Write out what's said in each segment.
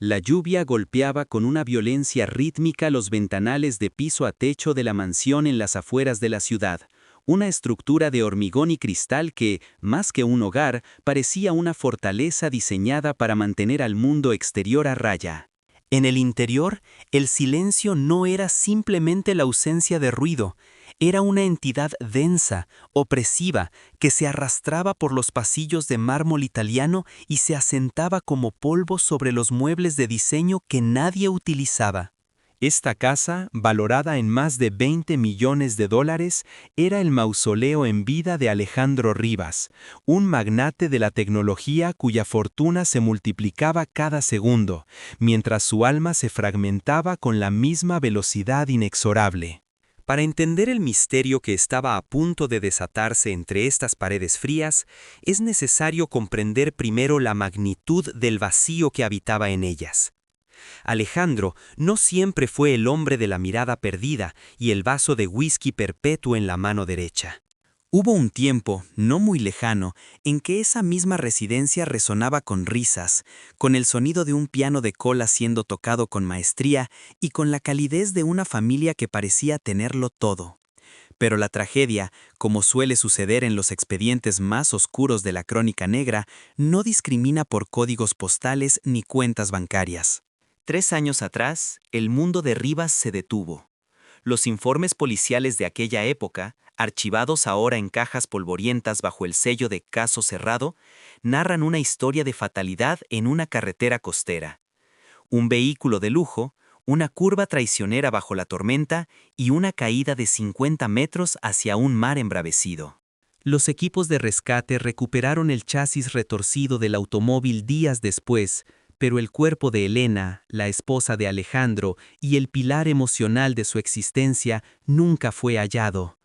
La lluvia golpeaba con una violencia rítmica los ventanales de piso a techo de la mansión en las afueras de la ciudad, una estructura de hormigón y cristal que, más que un hogar, parecía una fortaleza diseñada para mantener al mundo exterior a raya. En el interior, el silencio no era simplemente la ausencia de ruido, era una entidad densa, opresiva, que se arrastraba por los pasillos de mármol italiano y se asentaba como polvo sobre los muebles de diseño que nadie utilizaba. Esta casa, valorada en más de 20 millones de dólares, era el mausoleo en vida de Alejandro Rivas, un magnate de la tecnología cuya fortuna se multiplicaba cada segundo, mientras su alma se fragmentaba con la misma velocidad inexorable. Para entender el misterio que estaba a punto de desatarse entre estas paredes frías, es necesario comprender primero la magnitud del vacío que habitaba en ellas. Alejandro no siempre fue el hombre de la mirada perdida y el vaso de whisky perpetuo en la mano derecha. Hubo un tiempo, no muy lejano, en que esa misma residencia resonaba con risas, con el sonido de un piano de cola siendo tocado con maestría y con la calidez de una familia que parecía tenerlo todo. Pero la tragedia, como suele suceder en los expedientes más oscuros de la crónica negra, no discrimina por códigos postales ni cuentas bancarias. 3 años atrás, el mundo de Rivas se detuvo. Los informes policiales de aquella época, archivados ahora en cajas polvorientas bajo el sello de caso cerrado, narran una historia de fatalidad en una carretera costera. Un vehículo de lujo, una curva traicionera bajo la tormenta y una caída de 50 metros hacia un mar embravecido. Los equipos de rescate recuperaron el chasis retorcido del automóvil días después, pero el cuerpo de Elena, la esposa de Alejandro y el pilar emocional de su existencia nunca fue hallado.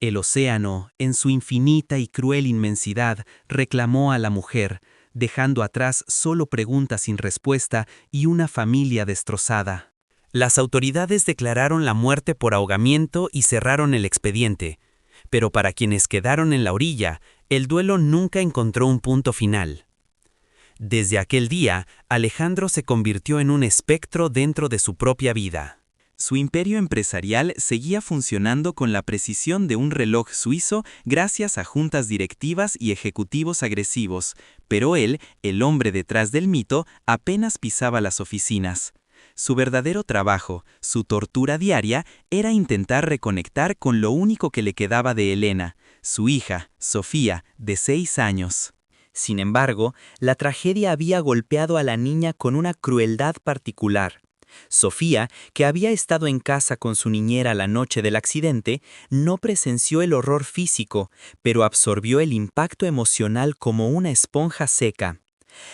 El océano, en su infinita y cruel inmensidad, reclamó a la mujer, dejando atrás solo preguntas sin respuesta y una familia destrozada. Las autoridades declararon la muerte por ahogamiento y cerraron el expediente, pero para quienes quedaron en la orilla, el duelo nunca encontró un punto final. Desde aquel día, Alejandro se convirtió en un espectro dentro de su propia vida. Su imperio empresarial seguía funcionando con la precisión de un reloj suizo gracias a juntas directivas y ejecutivos agresivos, pero él, el hombre detrás del mito, apenas pisaba las oficinas. Su verdadero trabajo, su tortura diaria, era intentar reconectar con lo único que le quedaba de Elena, su hija, Sofía, de 6 años. Sin embargo, la tragedia había golpeado a la niña con una crueldad particular. Sofía, que había estado en casa con su niñera la noche del accidente, no presenció el horror físico, pero absorbió el impacto emocional como una esponja seca.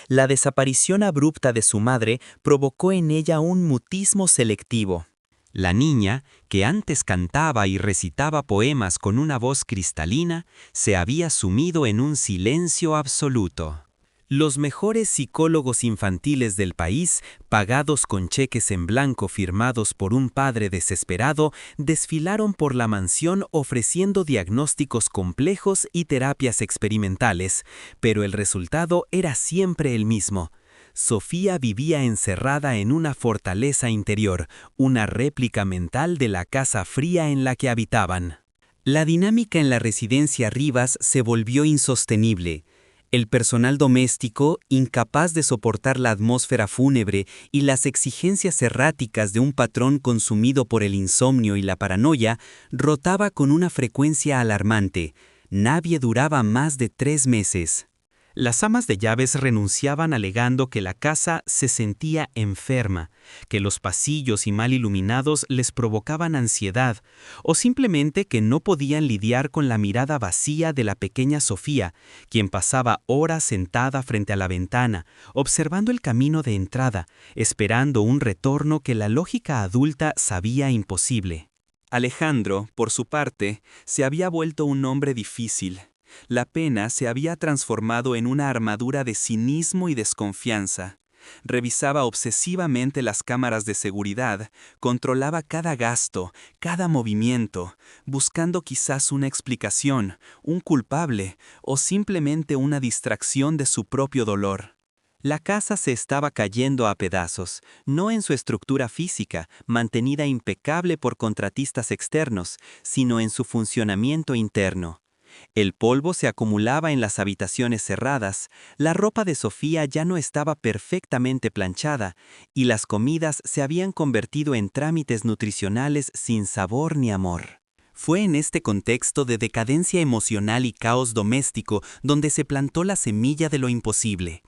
La desaparición abrupta de su madre provocó en ella un mutismo selectivo. La niña, que antes cantaba y recitaba poemas con una voz cristalina, se había sumido en un silencio absoluto. Los mejores psicólogos infantiles del país, pagados con cheques en blanco firmados por un padre desesperado, desfilaron por la mansión ofreciendo diagnósticos complejos y terapias experimentales, pero el resultado era siempre el mismo. Sofía vivía encerrada en una fortaleza interior, una réplica mental de la casa fría en la que habitaban. La dinámica en la residencia Rivas se volvió insostenible. El personal doméstico, incapaz de soportar la atmósfera fúnebre y las exigencias erráticas de un patrón consumido por el insomnio y la paranoia, rotaba con una frecuencia alarmante. Nadie duraba más de 3 meses. Las amas de llaves renunciaban alegando que la casa se sentía enferma, que los pasillos y mal iluminados les provocaban ansiedad, o simplemente que no podían lidiar con la mirada vacía de la pequeña Sofía, quien pasaba horas sentada frente a la ventana, observando el camino de entrada, esperando un retorno que la lógica adulta sabía imposible. Alejandro, por su parte, se había vuelto un hombre difícil. La pena se había transformado en una armadura de cinismo y desconfianza. Revisaba obsesivamente las cámaras de seguridad, controlaba cada gasto, cada movimiento, buscando quizás una explicación, un culpable o simplemente una distracción de su propio dolor. La casa se estaba cayendo a pedazos, no en su estructura física, mantenida impecable por contratistas externos, sino en su funcionamiento interno. El polvo se acumulaba en las habitaciones cerradas, la ropa de Sofía ya no estaba perfectamente planchada, y las comidas se habían convertido en trámites nutricionales sin sabor ni amor. Fue en este contexto de decadencia emocional y caos doméstico donde se plantó la semilla de lo imposible.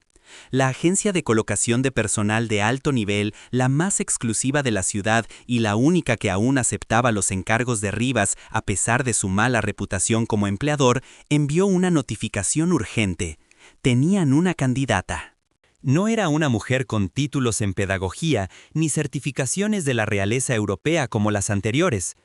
La agencia de colocación de personal de alto nivel, la más exclusiva de la ciudad y la única que aún aceptaba los encargos de Rivas a pesar de su mala reputación como empleador, envió una notificación urgente. Tenían una candidata. No era una mujer con títulos en pedagogía ni certificaciones de la realeza europea como las anteriores.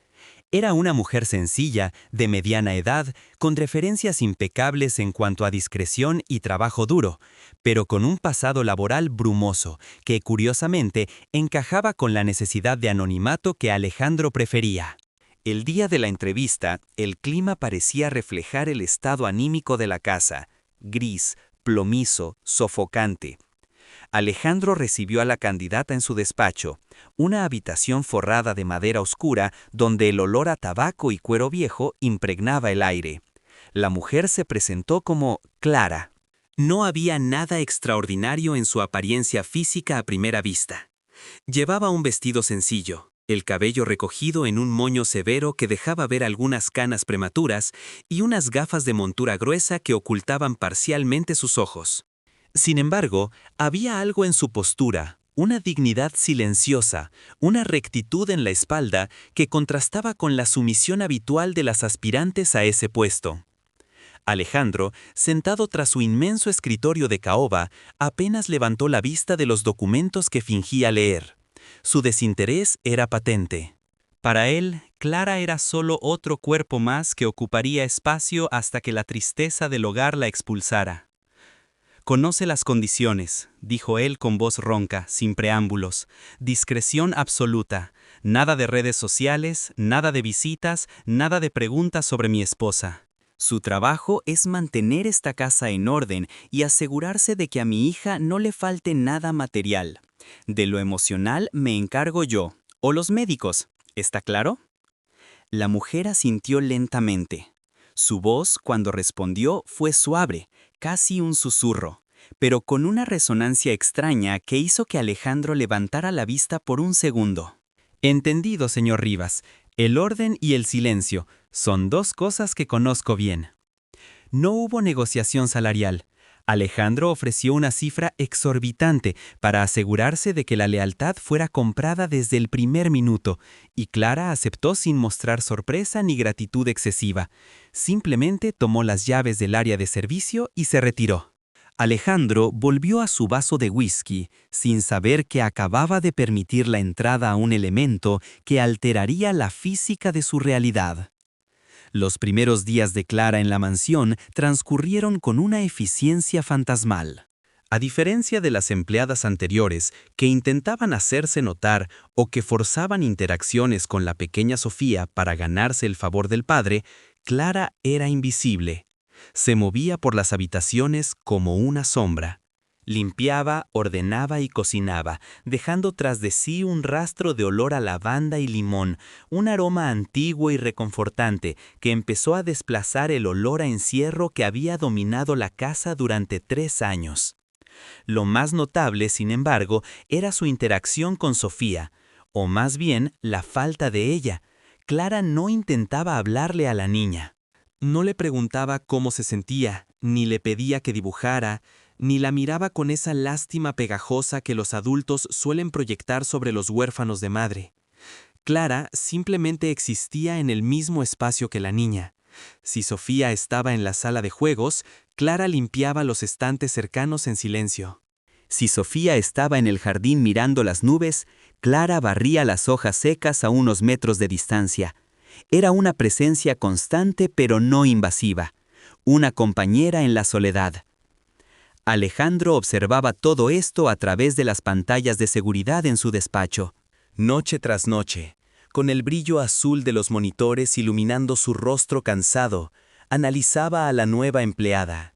Era una mujer sencilla, de mediana edad, con referencias impecables en cuanto a discreción y trabajo duro, pero con un pasado laboral brumoso, que curiosamente encajaba con la necesidad de anonimato que Alejandro prefería. El día de la entrevista, el clima parecía reflejar el estado anímico de la casa, gris, plomizo, sofocante. Alejandro recibió a la candidata en su despacho, una habitación forrada de madera oscura donde el olor a tabaco y cuero viejo impregnaba el aire. La mujer se presentó como Clara. No había nada extraordinario en su apariencia física a primera vista. Llevaba un vestido sencillo, el cabello recogido en un moño severo que dejaba ver algunas canas prematuras y unas gafas de montura gruesa que ocultaban parcialmente sus ojos. Sin embargo, había algo en su postura, una dignidad silenciosa, una rectitud en la espalda que contrastaba con la sumisión habitual de las aspirantes a ese puesto. Alejandro, sentado tras su inmenso escritorio de caoba, apenas levantó la vista de los documentos que fingía leer. Su desinterés era patente. Para él, Clara era solo otro cuerpo más que ocuparía espacio hasta que la tristeza del hogar la expulsara. «Conoce las condiciones», dijo él con voz ronca, sin preámbulos. «Discreción absoluta. Nada de redes sociales, nada de visitas, nada de preguntas sobre mi esposa. Su trabajo es mantener esta casa en orden y asegurarse de que a mi hija no le falte nada material. De lo emocional me encargo yo, o los médicos. ¿Está claro?». La mujer asintió lentamente. Su voz, cuando respondió, fue suave, casi un susurro, pero con una resonancia extraña que hizo que Alejandro levantara la vista por un segundo. «Entendido, señor Rivas. El orden y el silencio son dos cosas que conozco bien». No hubo negociación salarial. Alejandro ofreció una cifra exorbitante para asegurarse de que la lealtad fuera comprada desde el primer minuto, y Clara aceptó sin mostrar sorpresa ni gratitud excesiva. Simplemente tomó las llaves del área de servicio y se retiró. Alejandro volvió a su vaso de whisky, sin saber que acababa de permitir la entrada a un elemento que alteraría la física de su realidad. Los primeros días de Clara en la mansión transcurrieron con una eficiencia fantasmal. A diferencia de las empleadas anteriores que intentaban hacerse notar o que forzaban interacciones con la pequeña Sofía para ganarse el favor del padre, Clara era invisible. Se movía por las habitaciones como una sombra. Limpiaba, ordenaba y cocinaba, dejando tras de sí un rastro de olor a lavanda y limón, un aroma antiguo y reconfortante que empezó a desplazar el olor a encierro que había dominado la casa durante 3 años. Lo más notable, sin embargo, era su interacción con Sofía, o más bien la falta de ella. Clara no intentaba hablarle a la niña. No le preguntaba cómo se sentía, ni le pedía que dibujara, ni la miraba con esa lástima pegajosa que los adultos suelen proyectar sobre los huérfanos de madre. Clara simplemente existía en el mismo espacio que la niña. Si Sofía estaba en la sala de juegos, Clara limpiaba los estantes cercanos en silencio. Si Sofía estaba en el jardín mirando las nubes, Clara barría las hojas secas a unos metros de distancia. Era una presencia constante pero no invasiva, una compañera en la soledad. Alejandro observaba todo esto a través de las pantallas de seguridad en su despacho. Noche tras noche, con el brillo azul de los monitores iluminando su rostro cansado, analizaba a la nueva empleada.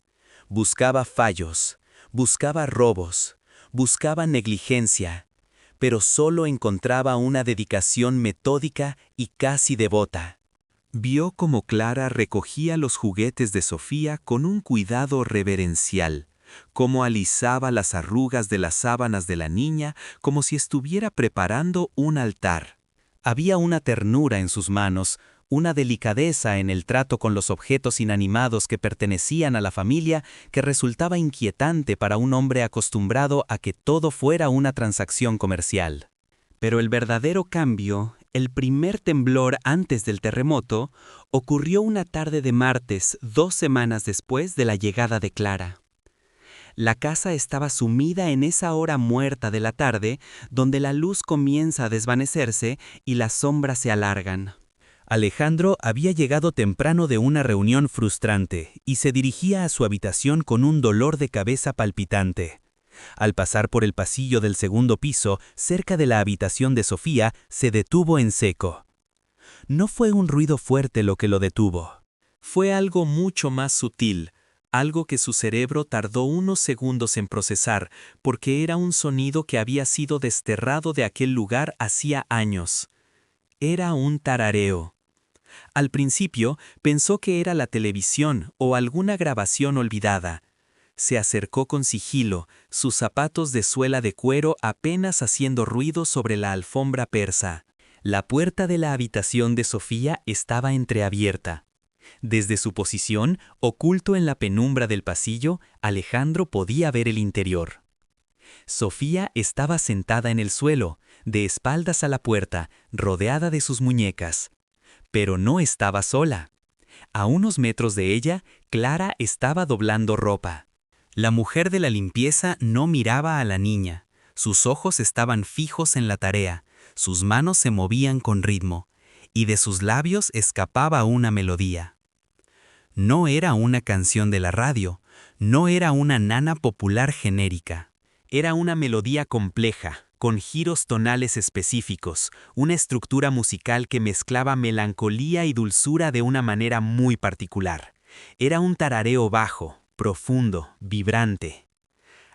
Buscaba fallos, Buscaba robos, buscaba negligencia, pero solo encontraba una dedicación metódica y casi devota. Vio cómo Clara recogía los juguetes de Sofía con un cuidado reverencial, cómo alisaba las arrugas de las sábanas de la niña como si estuviera preparando un altar. Había una ternura en sus manos, una delicadeza en el trato con los objetos inanimados que pertenecían a la familia que resultaba inquietante para un hombre acostumbrado a que todo fuera una transacción comercial. Pero el verdadero cambio, el primer temblor antes del terremoto, ocurrió una tarde de martes, 2 semanas después de la llegada de Clara. La casa estaba sumida en esa hora muerta de la tarde, donde la luz comienza a desvanecerse y las sombras se alargan. Alejandro había llegado temprano de una reunión frustrante y se dirigía a su habitación con un dolor de cabeza palpitante. Al pasar por el pasillo del segundo piso, cerca de la habitación de Sofía, se detuvo en seco. No fue un ruido fuerte lo que lo detuvo. Fue algo mucho más sutil, algo que su cerebro tardó unos segundos en procesar, porque era un sonido que había sido desterrado de aquel lugar hacía años. Era un tarareo. Al principio pensó que era la televisión o alguna grabación olvidada. Se acercó con sigilo, sus zapatos de suela de cuero apenas haciendo ruido sobre la alfombra persa. La puerta de la habitación de Sofía estaba entreabierta. Desde su posición, oculto en la penumbra del pasillo, Alejandro podía ver el interior. Sofía estaba sentada en el suelo, de espaldas a la puerta, rodeada de sus muñecas. Pero no estaba sola. A unos metros de ella, Clara estaba doblando ropa. La mujer de la limpieza no miraba a la niña. Sus ojos estaban fijos en la tarea, sus manos se movían con ritmo, y de sus labios escapaba una melodía. No era una canción de la radio, no era una nana popular genérica. Era una melodía compleja, con giros tonales específicos, una estructura musical que mezclaba melancolía y dulzura de una manera muy particular. Era un tarareo bajo, profundo, vibrante.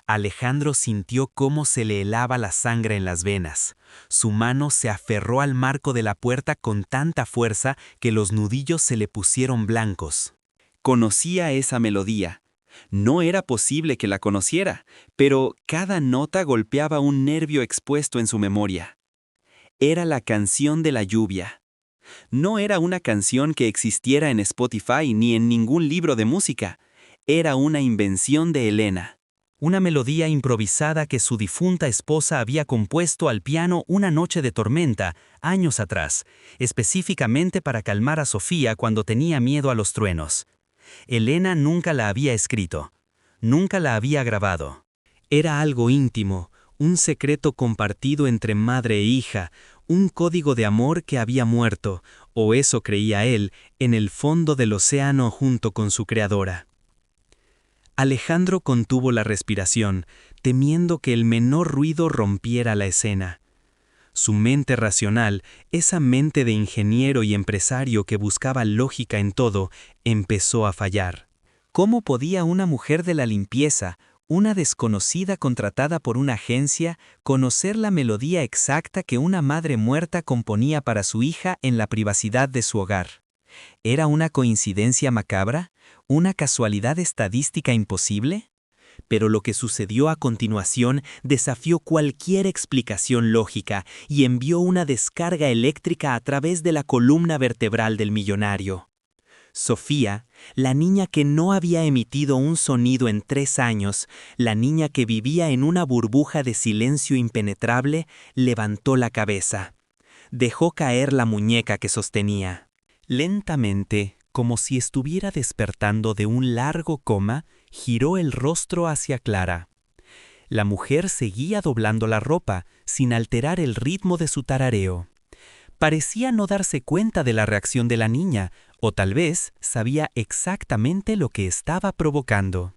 Alejandro sintió cómo se le helaba la sangre en las venas. Su mano se aferró al marco de la puerta con tanta fuerza que los nudillos se le pusieron blancos. Conocía esa melodía. No era posible que la conociera, pero cada nota golpeaba un nervio expuesto en su memoria. Era la canción de la lluvia. No era una canción que existiera en Spotify ni en ningún libro de música. Era una invención de Elena. Una melodía improvisada que su difunta esposa había compuesto al piano una noche de tormenta, años atrás, específicamente para calmar a Sofía cuando tenía miedo a los truenos. Elena nunca la había escrito, nunca la había grabado. Era algo íntimo, un secreto compartido entre madre e hija, un código de amor que había muerto, o eso creía él, en el fondo del océano junto con su creadora. Alejandro contuvo la respiración, temiendo que el menor ruido rompiera la escena. Su mente racional, esa mente de ingeniero y empresario que buscaba lógica en todo, empezó a fallar. ¿Cómo podía una mujer de la limpieza, una desconocida contratada por una agencia, conocer la melodía exacta que una madre muerta componía para su hija en la privacidad de su hogar? ¿Era una coincidencia macabra? ¿Una casualidad estadística imposible? Pero lo que sucedió a continuación desafió cualquier explicación lógica y envió una descarga eléctrica a través de la columna vertebral del millonario. Sofía, la niña que no había emitido un sonido en 3 años, la niña que vivía en una burbuja de silencio impenetrable, levantó la cabeza. Dejó caer la muñeca que sostenía. Lentamente, como si estuviera despertando de un largo coma, giró el rostro hacia Clara. La mujer seguía doblando la ropa, sin alterar el ritmo de su tarareo. Parecía no darse cuenta de la reacción de la niña, o tal vez sabía exactamente lo que estaba provocando.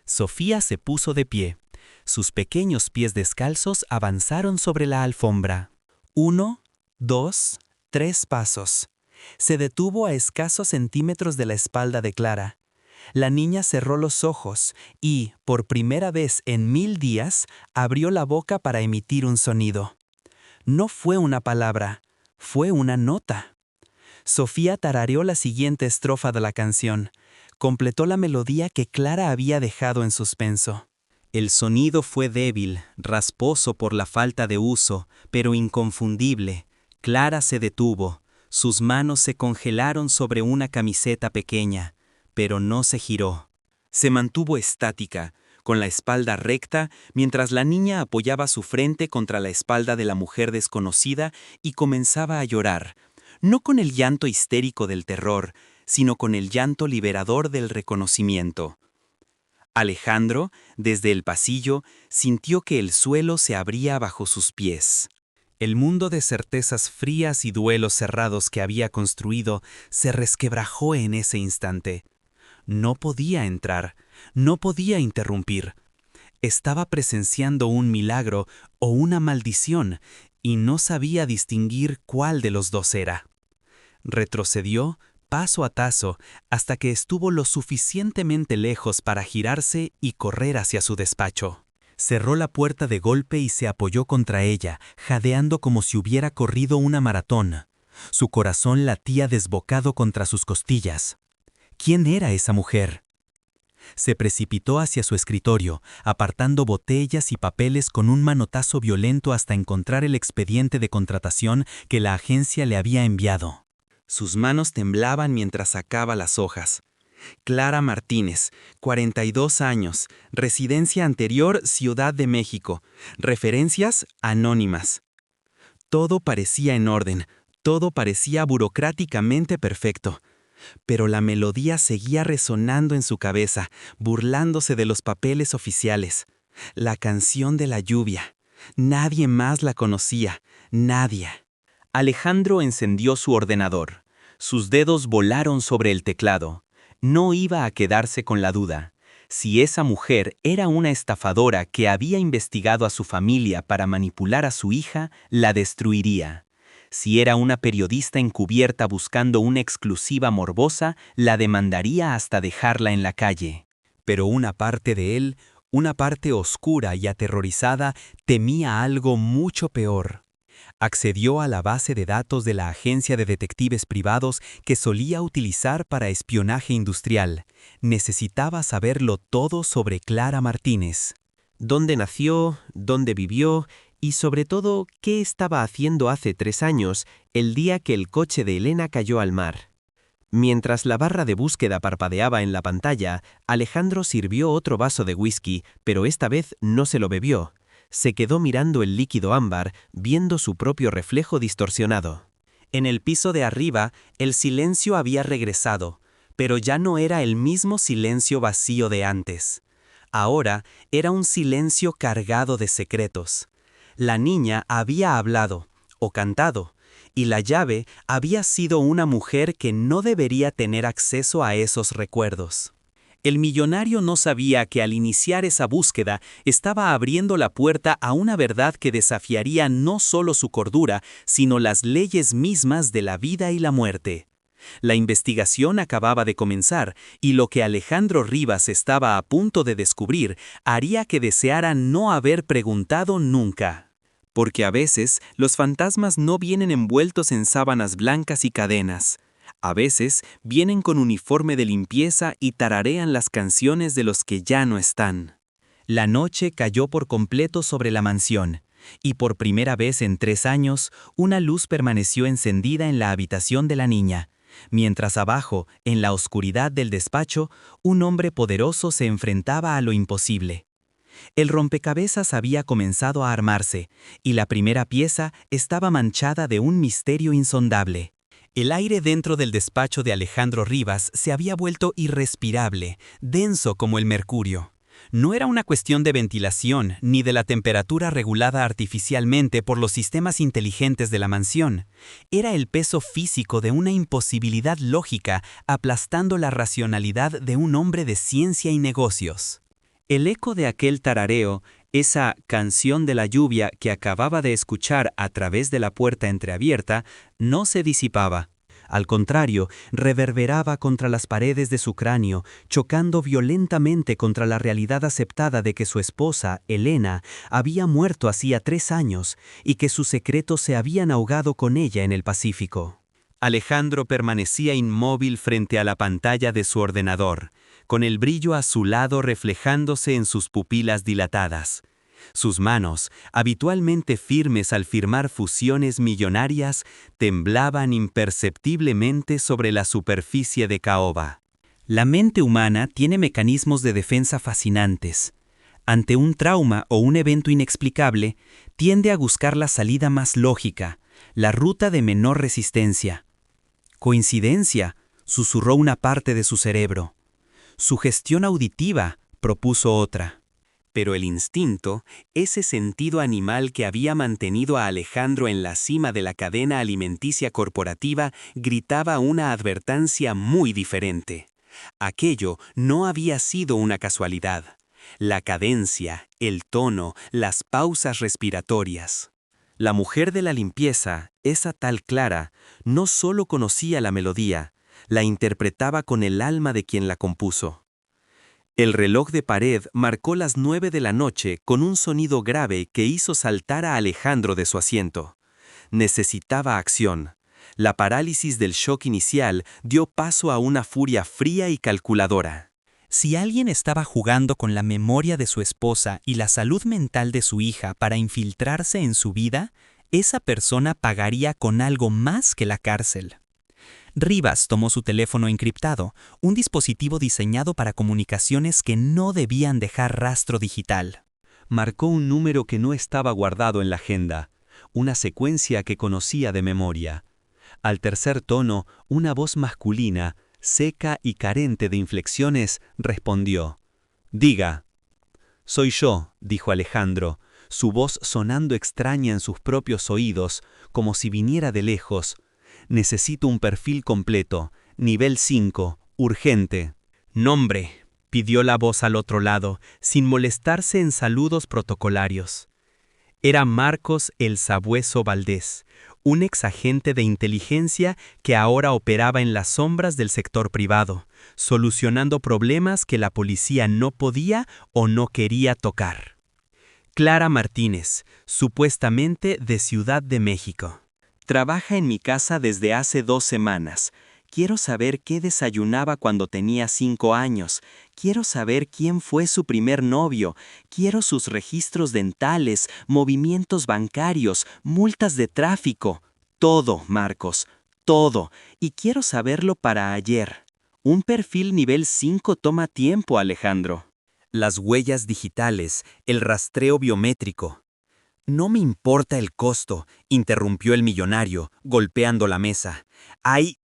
Sofía se puso de pie. Sus pequeños pies descalzos avanzaron sobre la alfombra. 1, 2, 3 pasos. Se detuvo a escasos centímetros de la espalda de Clara. La niña cerró los ojos y, por primera vez en 1000 días, abrió la boca para emitir un sonido. No fue una palabra, fue una nota. Sofía tarareó la siguiente estrofa de la canción. Completó la melodía que Clara había dejado en suspenso. El sonido fue débil, rasposo por la falta de uso, pero inconfundible. Clara se detuvo. Sus manos se congelaron sobre una camiseta pequeña, pero no se giró. Se mantuvo estática, con la espalda recta, mientras la niña apoyaba su frente contra la espalda de la mujer desconocida y comenzaba a llorar, no con el llanto histérico del terror, sino con el llanto liberador del reconocimiento. Alejandro, desde el pasillo, sintió que el suelo se abría bajo sus pies. El mundo de certezas frías y duelos cerrados que había construido se resquebrajó en ese instante. No podía entrar, no podía interrumpir. Estaba presenciando un milagro o una maldición y no sabía distinguir cuál de los dos era. Retrocedió, paso a paso, hasta que estuvo lo suficientemente lejos para girarse y correr hacia su despacho. Cerró la puerta de golpe y se apoyó contra ella, jadeando como si hubiera corrido una maratón. Su corazón latía desbocado contra sus costillas. ¿Quién era esa mujer? Se precipitó hacia su escritorio, apartando botellas y papeles con un manotazo violento hasta encontrar el expediente de contratación que la agencia le había enviado. Sus manos temblaban mientras sacaba las hojas. Clara Martínez, 42 años, residencia anterior Ciudad de México, referencias anónimas. Todo parecía en orden, todo parecía burocráticamente perfecto. Pero la melodía seguía resonando en su cabeza, burlándose de los papeles oficiales. La canción de la lluvia. Nadie más la conocía, nadie. Alejandro encendió su ordenador. Sus dedos volaron sobre el teclado. No iba a quedarse con la duda. Si esa mujer era una estafadora que había investigado a su familia para manipular a su hija, la destruiría. Si era una periodista encubierta buscando una exclusiva morbosa, la demandaría hasta dejarla en la calle. Pero una parte de él, una parte oscura y aterrorizada, temía algo mucho peor. Accedió a la base de datos de la agencia de detectives privados que solía utilizar para espionaje industrial. Necesitaba saberlo todo sobre Clara Martínez. Dónde nació, dónde vivió y sobre todo qué estaba haciendo hace 3 años, el día que el coche de Elena cayó al mar. Mientras la barra de búsqueda parpadeaba en la pantalla, Alejandro sirvió otro vaso de whisky, pero esta vez no se lo bebió. Se quedó mirando el líquido ámbar, viendo su propio reflejo distorsionado. En el piso de arriba, el silencio había regresado, pero ya no era el mismo silencio vacío de antes. Ahora era un silencio cargado de secretos. La niña había hablado, o cantado, y la llave había sido una mujer que no debería tener acceso a esos recuerdos. El millonario no sabía que al iniciar esa búsqueda estaba abriendo la puerta a una verdad que desafiaría no solo su cordura, sino las leyes mismas de la vida y la muerte. La investigación acababa de comenzar, y lo que Alejandro Rivas estaba a punto de descubrir haría que deseara no haber preguntado nunca. Porque a veces los fantasmas no vienen envueltos en sábanas blancas y cadenas. A veces vienen con uniforme de limpieza y tararean las canciones de los que ya no están. La noche cayó por completo sobre la mansión, y por primera vez en 3 años, una luz permaneció encendida en la habitación de la niña, mientras abajo, en la oscuridad del despacho, un hombre poderoso se enfrentaba a lo imposible. El rompecabezas había comenzado a armarse, y la primera pieza estaba manchada de un misterio insondable. El aire dentro del despacho de Alejandro Rivas se había vuelto irrespirable, denso como el mercurio. No era una cuestión de ventilación ni de la temperatura regulada artificialmente por los sistemas inteligentes de la mansión. Era el peso físico de una imposibilidad lógica aplastando la racionalidad de un hombre de ciencia y negocios. El eco de aquel tarareo, esa canción de la lluvia que acababa de escuchar a través de la puerta entreabierta, no se disipaba. Al contrario, reverberaba contra las paredes de su cráneo, chocando violentamente contra la realidad aceptada de que su esposa, Elena, había muerto hacía 3 años y que sus secretos se habían ahogado con ella en el Pacífico. Alejandro permanecía inmóvil frente a la pantalla de su ordenador, con el brillo azulado reflejándose en sus pupilas dilatadas. Sus manos, habitualmente firmes al firmar fusiones millonarias, temblaban imperceptiblemente sobre la superficie de caoba. La mente humana tiene mecanismos de defensa fascinantes. Ante un trauma o un evento inexplicable, tiende a buscar la salida más lógica, la ruta de menor resistencia. «Coincidencia», susurró una parte de su cerebro. «Sugestión auditiva», propuso otra. Pero el instinto, ese sentido animal que había mantenido a Alejandro en la cima de la cadena alimenticia corporativa, gritaba una advertencia muy diferente. Aquello no había sido una casualidad. La cadencia, el tono, las pausas respiratorias. La mujer de la limpieza, esa tal Clara, no solo conocía la melodía, la interpretaba con el alma de quien la compuso. El reloj de pared marcó las 9 de la noche con un sonido grave que hizo saltar a Alejandro de su asiento. Necesitaba acción. La parálisis del shock inicial dio paso a una furia fría y calculadora. Si alguien estaba jugando con la memoria de su esposa y la salud mental de su hija para infiltrarse en su vida, esa persona pagaría con algo más que la cárcel. Rivas tomó su teléfono encriptado, un dispositivo diseñado para comunicaciones que no debían dejar rastro digital. Marcó un número que no estaba guardado en la agenda, una secuencia que conocía de memoria. Al tercer tono, una voz masculina, seca y carente de inflexiones, respondió: «Diga». «Soy yo», dijo Alejandro, su voz sonando extraña en sus propios oídos, como si viniera de lejos. «Necesito un perfil completo, nivel 5, urgente». «Nombre», pidió la voz al otro lado, sin molestarse en saludos protocolarios. Era Marcos el Sabueso Valdés, un exagente de inteligencia que ahora operaba en las sombras del sector privado, solucionando problemas que la policía no podía o no quería tocar. Clara Martínez, supuestamente de Ciudad de México. Trabaja en mi casa desde hace 2 semanas. Quiero saber qué desayunaba cuando tenía 5 años. Quiero saber quién fue su primer novio. Quiero sus registros dentales, movimientos bancarios, multas de tráfico. Todo, Marcos, todo. Y quiero saberlo para ayer. Un perfil nivel 5 toma tiempo, Alejandro. Las huellas digitales, el rastreo biométrico. «No me importa el costo», interrumpió el millonario, golpeando la mesa. Hay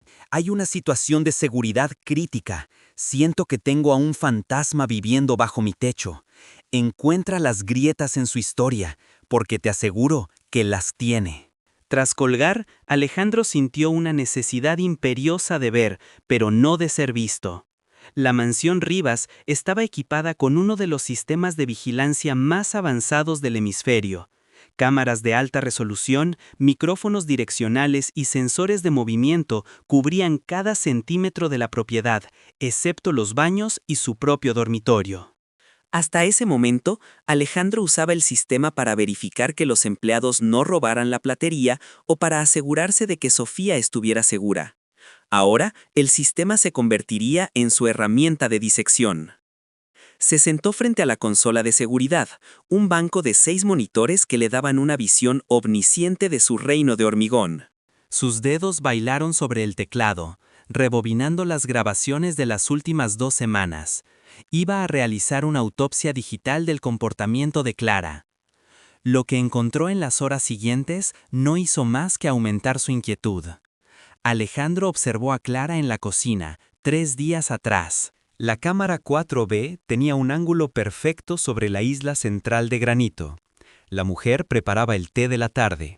una situación de seguridad crítica. Siento que tengo a un fantasma viviendo bajo mi techo. Encuentra las grietas en su historia, porque te aseguro que las tiene». Tras colgar, Alejandro sintió una necesidad imperiosa de ver, pero no de ser visto. La mansión Rivas estaba equipada con uno de los sistemas de vigilancia más avanzados del hemisferio. Cámaras de alta resolución, micrófonos direccionales y sensores de movimiento cubrían cada centímetro de la propiedad, excepto los baños y su propio dormitorio. Hasta ese momento, Alejandro usaba el sistema para verificar que los empleados no robaran la platería o para asegurarse de que Sofía estuviera segura. Ahora, el sistema se convertiría en su herramienta de disección. Se sentó frente a la consola de seguridad, un banco de 6 monitores que le daban una visión omnisciente de su reino de hormigón. Sus dedos bailaron sobre el teclado, rebobinando las grabaciones de las últimas 2 semanas. Iba a realizar una autopsia digital del comportamiento de Clara. Lo que encontró en las horas siguientes no hizo más que aumentar su inquietud. Alejandro observó a Clara en la cocina, 3 días atrás. La cámara 4B tenía un ángulo perfecto sobre la isla central de granito. La mujer preparaba el té de la tarde.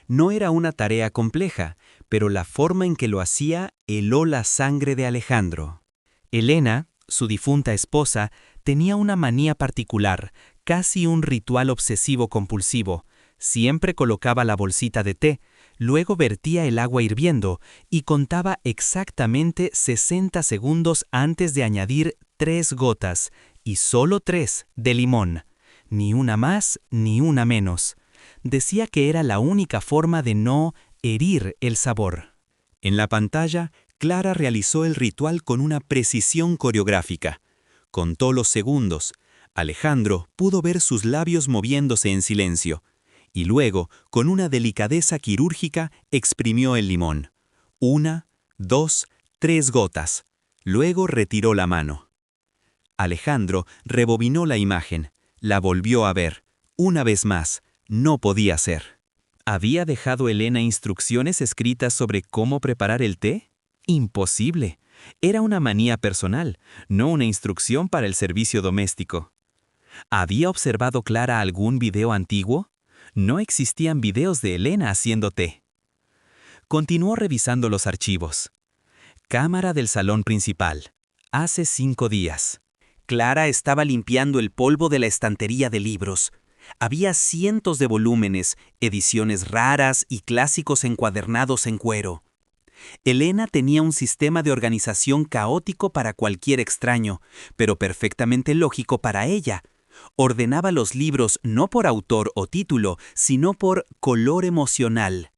No era una tarea compleja, pero la forma en que lo hacía heló la sangre de Alejandro. Elena, su difunta esposa, tenía una manía particular, casi un ritual obsesivo-compulsivo. Siempre colocaba la bolsita de té, Luego vertía el agua hirviendo y contaba exactamente 60 segundos antes de añadir 3 gotas, y solo 3, de limón. Ni una más ni una menos. Decía que era la única forma de no herir el sabor. En la pantalla, Clara realizó el ritual con una precisión coreográfica. Contó los segundos. Alejandro pudo ver sus labios moviéndose en silencio. Y luego, con una delicadeza quirúrgica, exprimió el limón. 1, 2, 3 gotas. Luego retiró la mano. Alejandro rebobinó la imagen. La volvió a ver. Una vez más. No podía ser. ¿Había dejado Elena instrucciones escritas sobre cómo preparar el té? Imposible. Era una manía personal, no una instrucción para el servicio doméstico. ¿Había observado Clara algún video antiguo? No existían videos de Elena haciendo té. Continuó revisando los archivos. Cámara del salón principal. Hace 5 días. Clara estaba limpiando el polvo de la estantería de libros. Había cientos de volúmenes, ediciones raras y clásicos encuadernados en cuero. Elena tenía un sistema de organización caótico para cualquier extraño, pero perfectamente lógico para ella. Ordenaba los libros no por autor o título, sino por color emocional.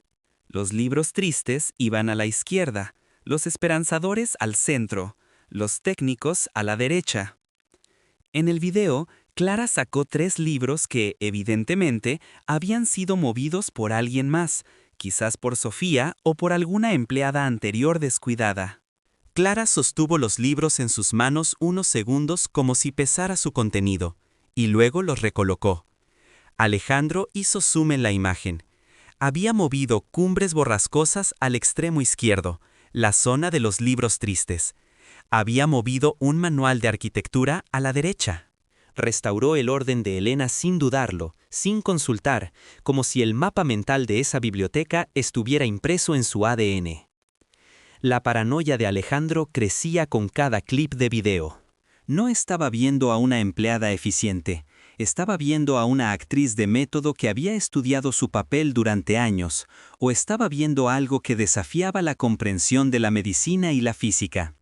Los libros tristes iban a la izquierda, los esperanzadores al centro, los técnicos a la derecha. En el video, Clara sacó 3 libros que, evidentemente, habían sido movidos por alguien más, quizás por Sofía o por alguna empleada anterior descuidada. Clara sostuvo los libros en sus manos unos segundos como si pesara su contenido, y luego los recolocó. Alejandro hizo zoom en la imagen. Había movido Cumbres borrascosas al extremo izquierdo, la zona de los libros tristes. Había movido un manual de arquitectura a la derecha. Restauró el orden de Elena sin dudarlo, sin consultar, como si el mapa mental de esa biblioteca estuviera impreso en su ADN. La paranoia de Alejandro crecía con cada clip de video. No estaba viendo a una empleada eficiente, estaba viendo a una actriz de método que había estudiado su papel durante años, o estaba viendo algo que desafiaba la comprensión de la medicina y la física.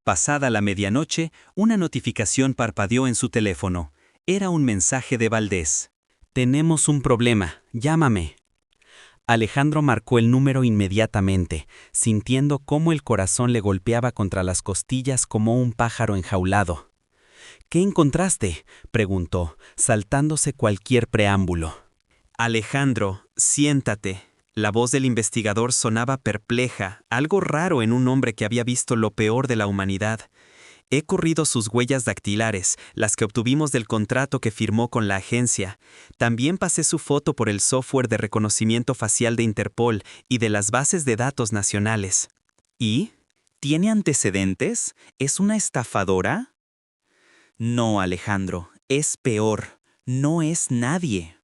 Pasada la medianoche, una notificación parpadeó en su teléfono. Era un mensaje de Valdés. «Tenemos un problema, llámame». Alejandro marcó el número inmediatamente, sintiendo cómo el corazón le golpeaba contra las costillas como un pájaro enjaulado. «¿Qué encontraste?», preguntó, saltándose cualquier preámbulo. «Alejandro, siéntate». La voz del investigador sonaba perpleja, algo raro en un hombre que había visto lo peor de la humanidad. He corrido sus huellas dactilares, las que obtuvimos del contrato que firmó con la agencia. También pasé su foto por el software de reconocimiento facial de Interpol y de las bases de datos nacionales. ¿Y? ¿Tiene antecedentes? ¿Es una estafadora? No, Alejandro, es peor. No es nadie.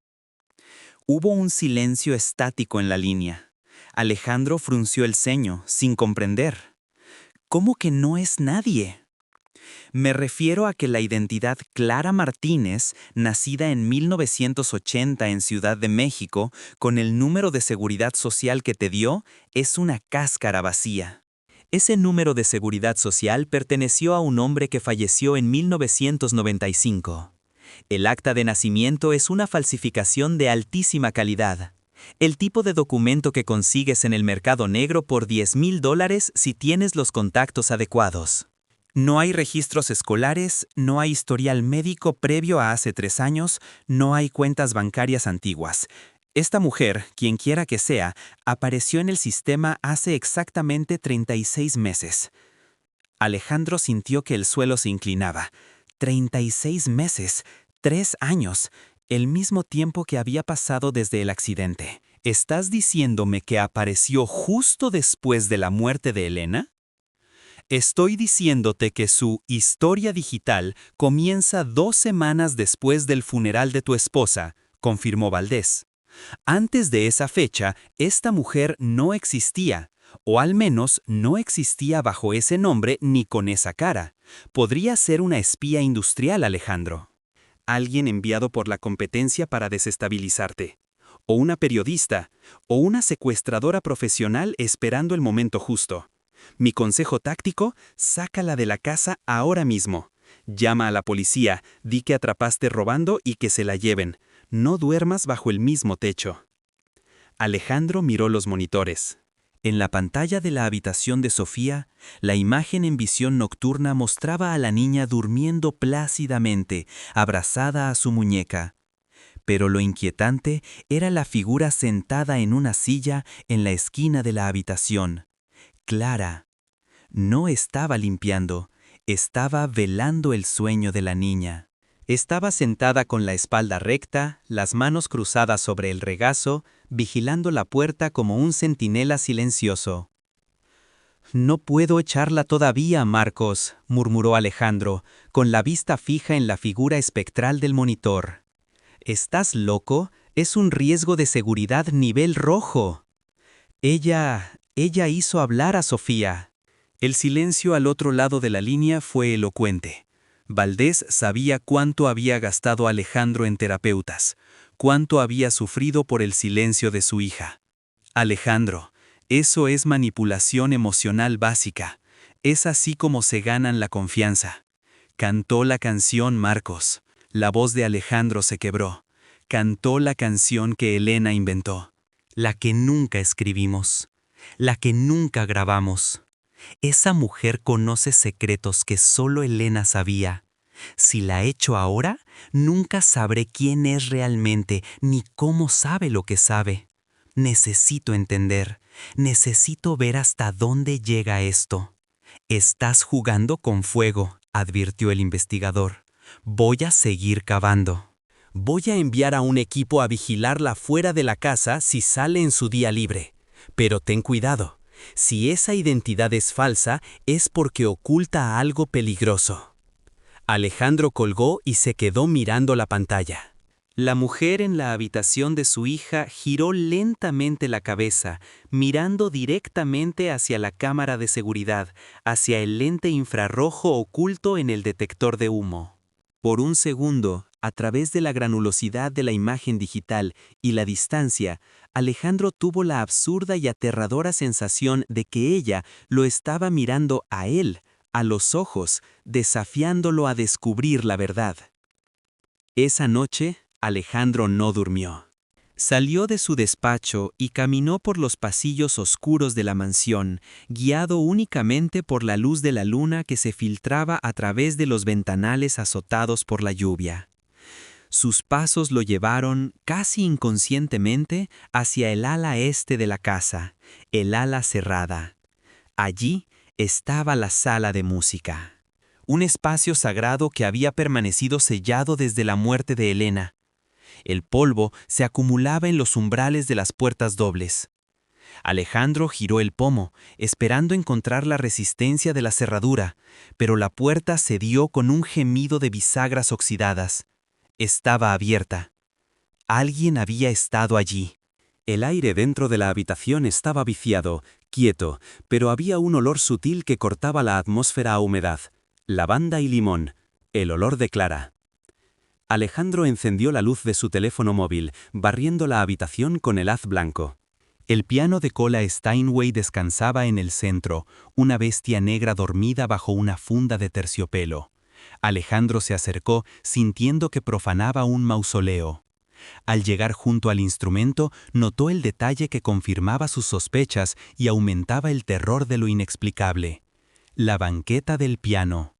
Hubo un silencio estático en la línea. Alejandro frunció el ceño, sin comprender. ¿Cómo que no es nadie? Me refiero a que la identidad Clara Martínez, nacida en 1980 en Ciudad de México, con el número de seguridad social que te dio, es una cáscara vacía. Ese número de seguridad social perteneció a un hombre que falleció en 1995. El acta de nacimiento es una falsificación de altísima calidad. El tipo de documento que consigues en el mercado negro por $10,000 si tienes los contactos adecuados. No hay registros escolares, no hay historial médico previo a hace 3 años, no hay cuentas bancarias antiguas. Esta mujer, quien quiera que sea, apareció en el sistema hace exactamente 36 meses. Alejandro sintió que el suelo se inclinaba. 36 meses, 3 años, el mismo tiempo que había pasado desde el accidente. ¿Estás diciéndome que apareció justo después de la muerte de Elena? Estoy diciéndote que su historia digital comienza 2 semanas después del funeral de tu esposa, confirmó Valdés. Antes de esa fecha, esta mujer no existía, o al menos no existía bajo ese nombre ni con esa cara. Podría ser una espía industrial, Alejandro. Alguien enviado por la competencia para desestabilizarte. o una periodista, o una secuestradora profesional esperando el momento justo. Mi consejo táctico, sácala de la casa ahora mismo. Llama a la policía, di que atrapaste robando y que se la lleven. No duermas bajo el mismo techo. Alejandro miró los monitores. En la pantalla de la habitación de Sofía, la imagen en visión nocturna mostraba a la niña durmiendo plácidamente, abrazada a su muñeca. Pero lo inquietante era la figura sentada en una silla en la esquina de la habitación. Clara. No estaba limpiando, estaba velando el sueño de la niña. Estaba sentada con la espalda recta, las manos cruzadas sobre el regazo, vigilando la puerta como un centinela silencioso. «No puedo echarla todavía, Marcos», murmuró Alejandro, con la vista fija en la figura espectral del monitor. «¿Estás loco? Es un riesgo de seguridad nivel rojo». Ella hizo hablar a Sofía. El silencio al otro lado de la línea fue elocuente. Valdés sabía cuánto había gastado Alejandro en terapeutas, cuánto había sufrido por el silencio de su hija. Alejandro, eso es manipulación emocional básica. Es así como se ganan la confianza. Cantó la canción Marcos. La voz de Alejandro se quebró. Cantó la canción que Elena inventó. La que nunca escribimos. La que nunca grabamos. Esa mujer conoce secretos que solo Elena sabía. Si la echo ahora, nunca sabré quién es realmente ni cómo sabe lo que sabe. Necesito entender, necesito ver hasta dónde llega esto. Estás jugando con fuego, advirtió el investigador. Voy a seguir cavando. Voy a enviar a un equipo a vigilarla fuera de la casa si sale en su día libre. Pero ten cuidado. Si esa identidad es falsa, es porque oculta algo peligroso. Alejandro colgó y se quedó mirando la pantalla. La mujer en la habitación de su hija giró lentamente la cabeza, mirando directamente hacia la cámara de seguridad, hacia el lente infrarrojo oculto en el detector de humo. Por un segundo, a través de la granulosidad de la imagen digital y la distancia, Alejandro tuvo la absurda y aterradora sensación de que ella lo estaba mirando a él, a los ojos, desafiándolo a descubrir la verdad. Esa noche, Alejandro no durmió. Salió de su despacho y caminó por los pasillos oscuros de la mansión, guiado únicamente por la luz de la luna que se filtraba a través de los ventanales azotados por la lluvia. Sus pasos lo llevaron, casi inconscientemente, hacia el ala este de la casa, el ala cerrada. Allí estaba la sala de música. Un espacio sagrado que había permanecido sellado desde la muerte de Elena. El polvo se acumulaba en los umbrales de las puertas dobles. Alejandro giró el pomo, esperando encontrar la resistencia de la cerradura, pero la puerta cedió con un gemido de bisagras oxidadas. Estaba abierta. Alguien había estado allí. El aire dentro de la habitación estaba viciado, quieto, pero había un olor sutil que cortaba la atmósfera a humedad. Lavanda y limón. El olor de Clara. Alejandro encendió la luz de su teléfono móvil, barriendo la habitación con el haz blanco. El piano de cola Steinway descansaba en el centro, una bestia negra dormida bajo una funda de terciopelo. Alejandro se acercó, sintiendo que profanaba un mausoleo. Al llegar junto al instrumento, notó el detalle que confirmaba sus sospechas y aumentaba el terror de lo inexplicable. La banqueta del piano.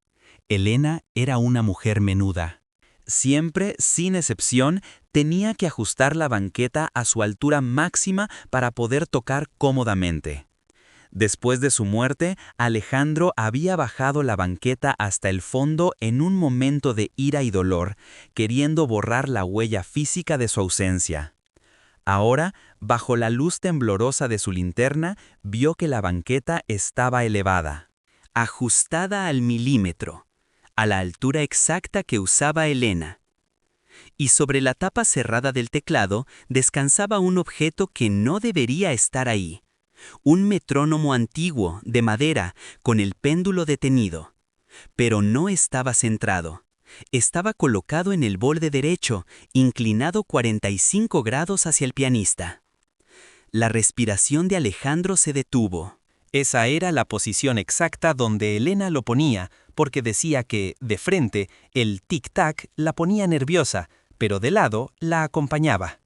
Elena era una mujer menuda. Siempre, sin excepción, tenía que ajustar la banqueta a su altura máxima para poder tocar cómodamente. Después de su muerte, Alejandro había bajado la banqueta hasta el fondo en un momento de ira y dolor, queriendo borrar la huella física de su ausencia. Ahora, bajo la luz temblorosa de su linterna, vio que la banqueta estaba elevada, ajustada al milímetro, a la altura exacta que usaba Elena. Y sobre la tapa cerrada del teclado descansaba un objeto que no debería estar ahí. Un metrónomo antiguo, de madera, con el péndulo detenido. Pero no estaba centrado. Estaba colocado en el borde derecho, inclinado 45 grados hacia el pianista. La respiración de Alejandro se detuvo. Esa era la posición exacta donde Elena lo ponía, porque decía que, de frente, el tic-tac la ponía nerviosa, pero de lado la acompañaba.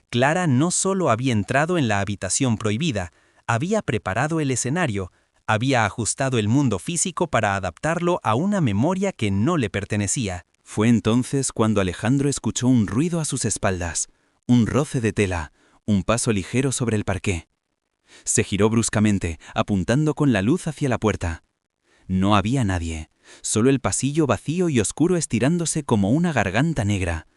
Clara no solo había entrado en la habitación prohibida, había preparado el escenario, había ajustado el mundo físico para adaptarlo a una memoria que no le pertenecía. Fue entonces cuando Alejandro escuchó un ruido a sus espaldas, un roce de tela, un paso ligero sobre el parqué. Se giró bruscamente, apuntando con la luz hacia la puerta. No había nadie, solo el pasillo vacío y oscuro estirándose como una garganta negra.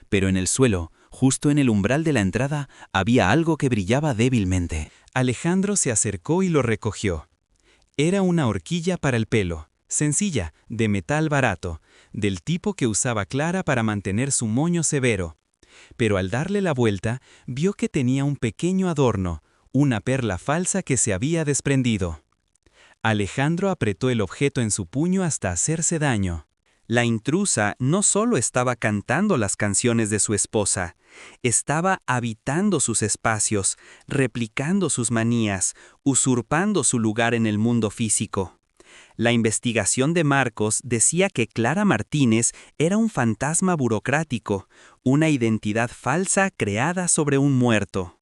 Pero en el suelo, justo en el umbral de la entrada, había algo que brillaba débilmente. Alejandro se acercó y lo recogió. Era una horquilla para el pelo, sencilla, de metal barato, del tipo que usaba Clara para mantener su moño severo. Pero al darle la vuelta, vio que tenía un pequeño adorno, una perla falsa que se había desprendido. Alejandro apretó el objeto en su puño hasta hacerse daño. La intrusa no solo estaba cantando las canciones de su esposa, estaba habitando sus espacios, replicando sus manías, usurpando su lugar en el mundo físico. La investigación de Marcos decía que Clara Martínez era un fantasma burocrático, una identidad falsa creada sobre un muerto.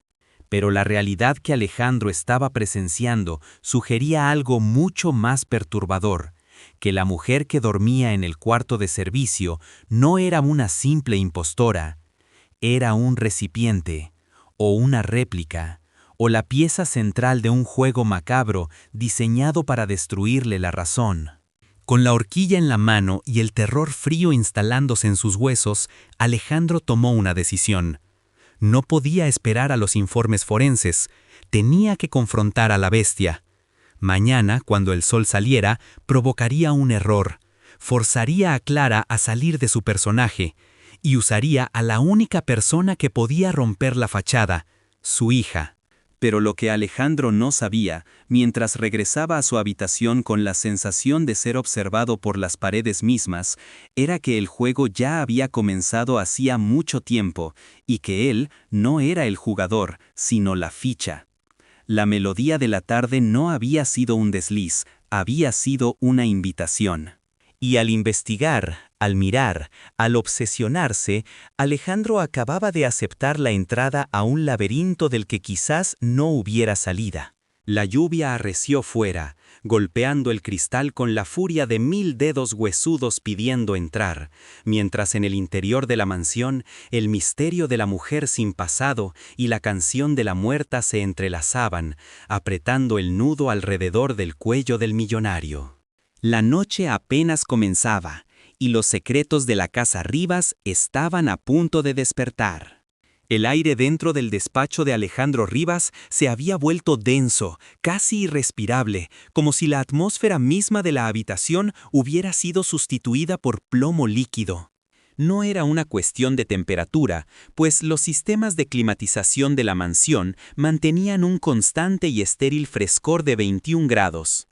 Pero la realidad que Alejandro estaba presenciando sugería algo mucho más perturbador, que la mujer que dormía en el cuarto de servicio no era una simple impostora, era un recipiente, o una réplica, o la pieza central de un juego macabro diseñado para destruirle la razón. Con la horquilla en la mano y el terror frío instalándose en sus huesos, Alejandro tomó una decisión. No podía esperar a los informes forenses, tenía que confrontar a la bestia. Mañana, cuando el sol saliera, provocaría un error, forzaría a Clara a salir de su personaje, y usaría a la única persona que podía romper la fachada, su hija. Pero lo que Alejandro no sabía, mientras regresaba a su habitación con la sensación de ser observado por las paredes mismas, era que el juego ya había comenzado hacía mucho tiempo, y que él no era el jugador, sino la ficha. La melodía de la tarde no había sido un desliz, había sido una invitación. Y al investigar, al mirar, al obsesionarse, Alejandro acababa de aceptar la entrada a un laberinto del que quizás no hubiera salida. La lluvia arreció fuera, golpeando el cristal con la furia de 1000 dedos huesudos pidiendo entrar, mientras en el interior de la mansión el misterio de la mujer sin pasado y la canción de la muerta se entrelazaban, apretando el nudo alrededor del cuello del millonario. La noche apenas comenzaba, y los secretos de la casa Rivas estaban a punto de despertar. El aire dentro del despacho de Alejandro Rivas se había vuelto denso, casi irrespirable, como si la atmósfera misma de la habitación hubiera sido sustituida por plomo líquido. No era una cuestión de temperatura, pues los sistemas de climatización de la mansión mantenían un constante y estéril frescor de 21 grados.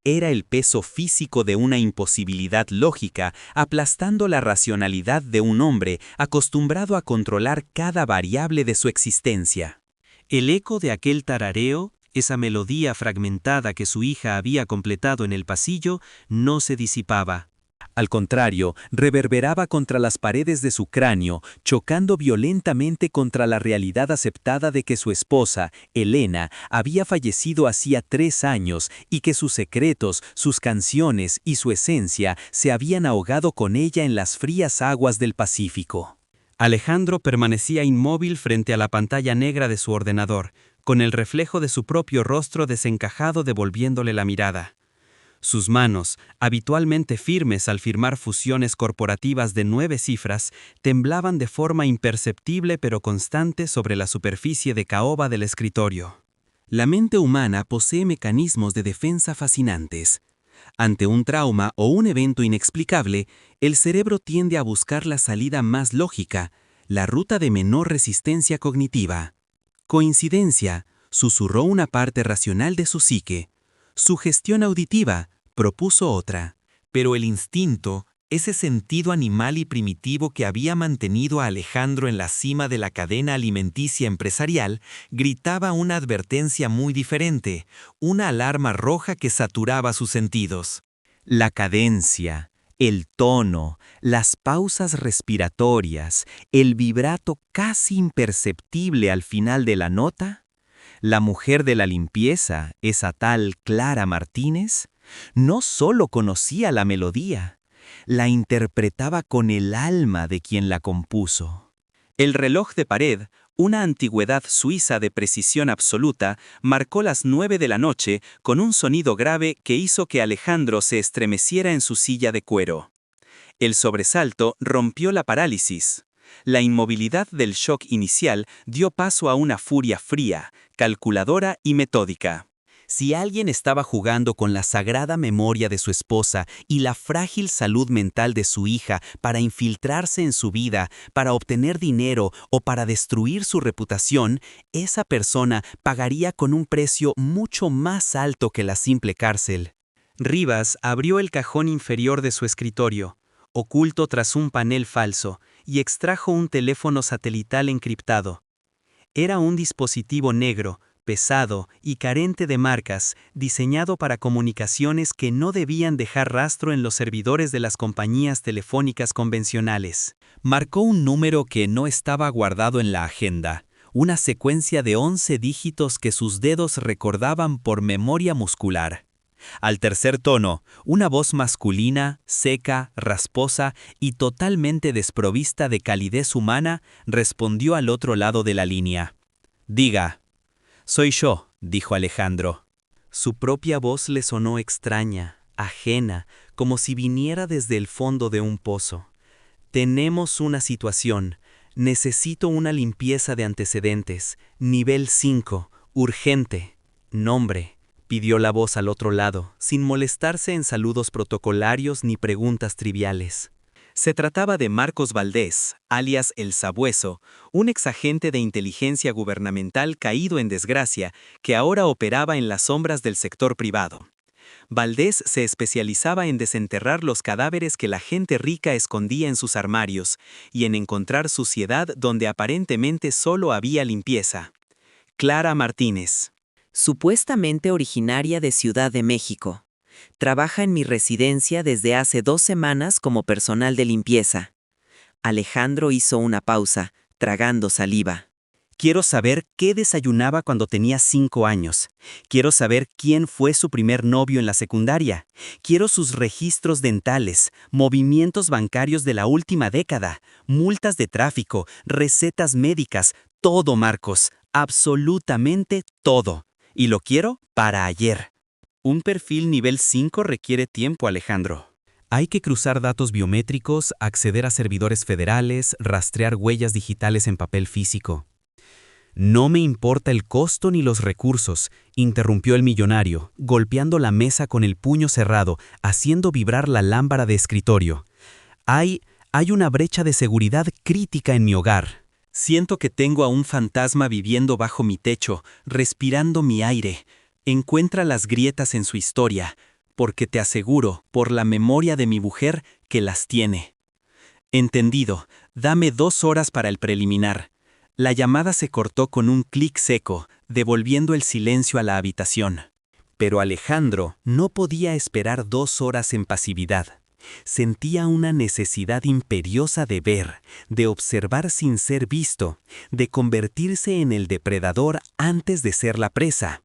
Era el peso físico de una imposibilidad lógica aplastando la racionalidad de un hombre acostumbrado a controlar cada variable de su existencia. El eco de aquel tarareo, esa melodía fragmentada que su hija había completado en el pasillo, no se disipaba. Al contrario, reverberaba contra las paredes de su cráneo, chocando violentamente contra la realidad aceptada de que su esposa, Elena, había fallecido hacía 3 años y que sus secretos, sus canciones y su esencia se habían ahogado con ella en las frías aguas del Pacífico. Alejandro permanecía inmóvil frente a la pantalla negra de su ordenador, con el reflejo de su propio rostro desencajado devolviéndole la mirada. Sus manos, habitualmente firmes al firmar fusiones corporativas de 9 cifras, temblaban de forma imperceptible pero constante sobre la superficie de caoba del escritorio. La mente humana posee mecanismos de defensa fascinantes. Ante un trauma o un evento inexplicable, el cerebro tiende a buscar la salida más lógica, la ruta de menor resistencia cognitiva. Coincidencia, susurró una parte racional de su psique. Sugestión auditiva, propuso otra. Pero el instinto, Ese sentido animal y primitivo que había mantenido a Alejandro en la cima de la cadena alimenticia empresarial, gritaba una advertencia muy diferente, una alarma roja que saturaba sus sentidos. La cadencia, el tono, las pausas respiratorias, el vibrato casi imperceptible al final de la nota. La mujer de la limpieza, esa tal Clara Martínez, no solo conocía la melodía, la interpretaba con el alma de quien la compuso. El reloj de pared, una antigüedad suiza de precisión absoluta, marcó las 9 de la noche con un sonido grave que hizo que Alejandro se estremeciera en su silla de cuero. El sobresalto rompió la parálisis. La inmovilidad del shock inicial dio paso a una furia fría, calculadora y metódica. Si alguien estaba jugando con la sagrada memoria de su esposa y la frágil salud mental de su hija para infiltrarse en su vida, para obtener dinero o para destruir su reputación, esa persona pagaría con un precio mucho más alto que la simple cárcel. Rivas abrió el cajón inferior de su escritorio, oculto tras un panel falso, y extrajo un teléfono satelital encriptado. Era un dispositivo negro, pesado y carente de marcas, diseñado para comunicaciones que no debían dejar rastro en los servidores de las compañías telefónicas convencionales. Marcó un número que no estaba guardado en la agenda, una secuencia de 11 dígitos que sus dedos recordaban por memoria muscular. Al tercer tono, una voz masculina, seca, rasposa y totalmente desprovista de calidez humana respondió al otro lado de la línea. «Diga». «Soy yo», dijo Alejandro. Su propia voz le sonó extraña, ajena, como si viniera desde el fondo de un pozo. «Tenemos una situación. Necesito una limpieza de antecedentes. Nivel 5. Urgente. Nombre», pidió la voz al otro lado, sin molestarse en saludos protocolarios ni preguntas triviales. Se trataba de Marcos Valdés, alias El Sabueso, un exagente de inteligencia gubernamental caído en desgracia que ahora operaba en las sombras del sector privado. Valdés se especializaba en desenterrar los cadáveres que la gente rica escondía en sus armarios y en encontrar suciedad donde aparentemente solo había limpieza. Clara Martínez. Supuestamente originaria de Ciudad de México. Trabaja en mi residencia desde hace 2 semanas como personal de limpieza. Alejandro hizo una pausa, tragando saliva. Quiero saber qué desayunaba cuando tenía 5 años. Quiero saber quién fue su primer novio en la secundaria. Quiero sus registros dentales, movimientos bancarios de la última década, multas de tráfico, recetas médicas, todo, Marcos, absolutamente todo. Y lo quiero para ayer. Un perfil nivel 5 requiere tiempo, Alejandro. Hay que cruzar datos biométricos, acceder a servidores federales, rastrear huellas digitales en papel físico. No me importa el costo ni los recursos, interrumpió el millonario, golpeando la mesa con el puño cerrado, haciendo vibrar la lámpara de escritorio. Hay una brecha de seguridad crítica en mi hogar. Siento que tengo a un fantasma viviendo bajo mi techo, respirando mi aire. Encuentra las grietas en su historia, porque te aseguro, por la memoria de mi mujer, que las tiene. Entendido, dame 2 horas para el preliminar. La llamada se cortó con un clic seco, devolviendo el silencio a la habitación. Pero Alejandro no podía esperar 2 horas en pasividad. Sentía una necesidad imperiosa de ver, de observar sin ser visto, de convertirse en el depredador antes de ser la presa.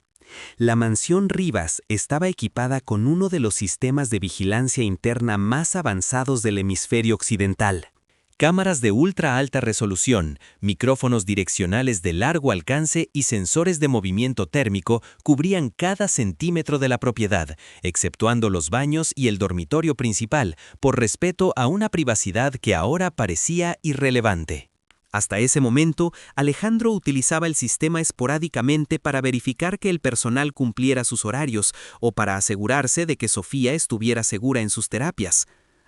La mansión Rivas estaba equipada con uno de los sistemas de vigilancia interna más avanzados del hemisferio occidental. Cámaras de ultra alta resolución, micrófonos direccionales de largo alcance y sensores de movimiento térmico cubrían cada centímetro de la propiedad, exceptuando los baños y el dormitorio principal, por respeto a una privacidad que ahora parecía irrelevante. Hasta ese momento, Alejandro utilizaba el sistema esporádicamente para verificar que el personal cumpliera sus horarios o para asegurarse de que Sofía estuviera segura en sus terapias.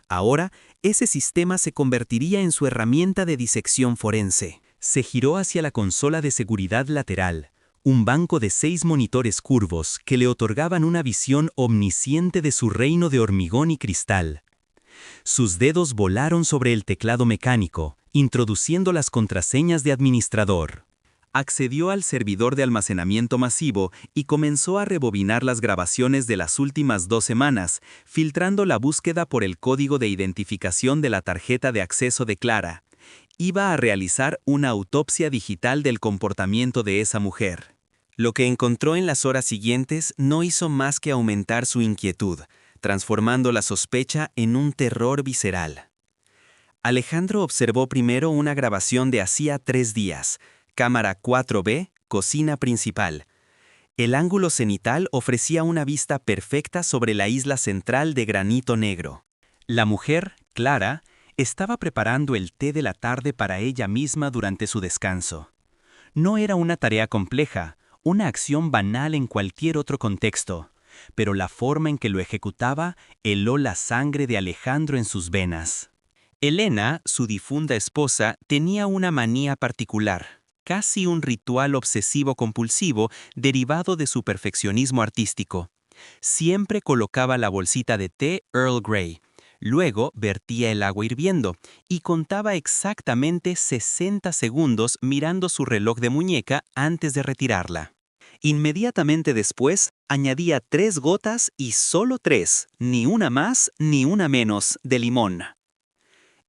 Ahora, ese sistema se convertiría en su herramienta de disección forense. Se giró hacia la consola de seguridad lateral, un banco de 6 monitores curvos que le otorgaban una visión omnisciente de su reino de hormigón y cristal. Sus dedos volaron sobre el teclado mecánico, introduciendo las contraseñas de administrador. Accedió al servidor de almacenamiento masivo y comenzó a rebobinar las grabaciones de las últimas 2 semanas, filtrando la búsqueda por el código de identificación de la tarjeta de acceso de Clara. Iba a realizar una autopsia digital del comportamiento de esa mujer. Lo que encontró en las horas siguientes no hizo más que aumentar su inquietud, transformando la sospecha en un terror visceral. Alejandro observó primero una grabación de hacía 3 días, cámara 4B, cocina principal. El ángulo cenital ofrecía una vista perfecta sobre la isla central de granito negro. La mujer, Clara, estaba preparando el té de la tarde para ella misma durante su descanso. No era una tarea compleja, una acción banal en cualquier otro contexto, pero la forma en que lo ejecutaba heló la sangre de Alejandro en sus venas. Elena, su difunta esposa, tenía una manía particular, casi un ritual obsesivo-compulsivo derivado de su perfeccionismo artístico. Siempre colocaba la bolsita de té Earl Grey, luego vertía el agua hirviendo y contaba exactamente 60 segundos mirando su reloj de muñeca antes de retirarla. Inmediatamente después, añadía 3 gotas y solo 3, ni una más ni una menos, de limón.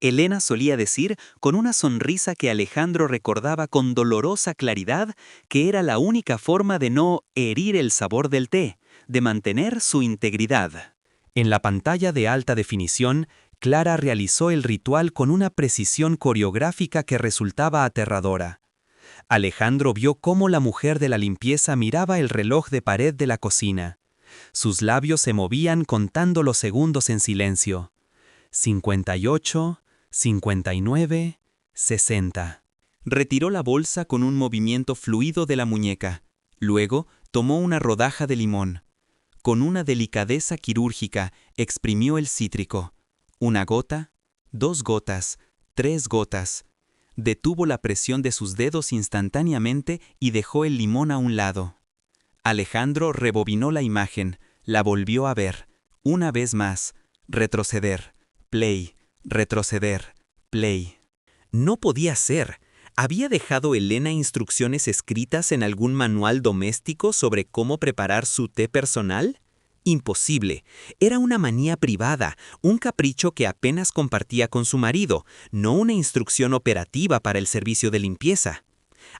Elena solía decir, con una sonrisa que Alejandro recordaba con dolorosa claridad, que era la única forma de no herir el sabor del té, de mantener su integridad. En la pantalla de alta definición, Clara realizó el ritual con una precisión coreográfica que resultaba aterradora. Alejandro vio cómo la mujer de la limpieza miraba el reloj de pared de la cocina. Sus labios se movían contando los segundos en silencio. 58, 59, 60. Retiró la bolsa con un movimiento fluido de la muñeca. Luego, tomó una rodaja de limón. Con una delicadeza quirúrgica, exprimió el cítrico. 1 gota, 2 gotas, 3 gotas. Detuvo la presión de sus dedos instantáneamente y dejó el limón a un lado. Alejandro rebobinó la imagen, la volvió a ver. Una vez más. Retroceder. Play. Retroceder. Play. No podía ser. ¿Había dejado Elena instrucciones escritas en algún manual doméstico sobre cómo preparar su té personal? Imposible. Era una manía privada, un capricho que apenas compartía con su marido, no una instrucción operativa para el servicio de limpieza.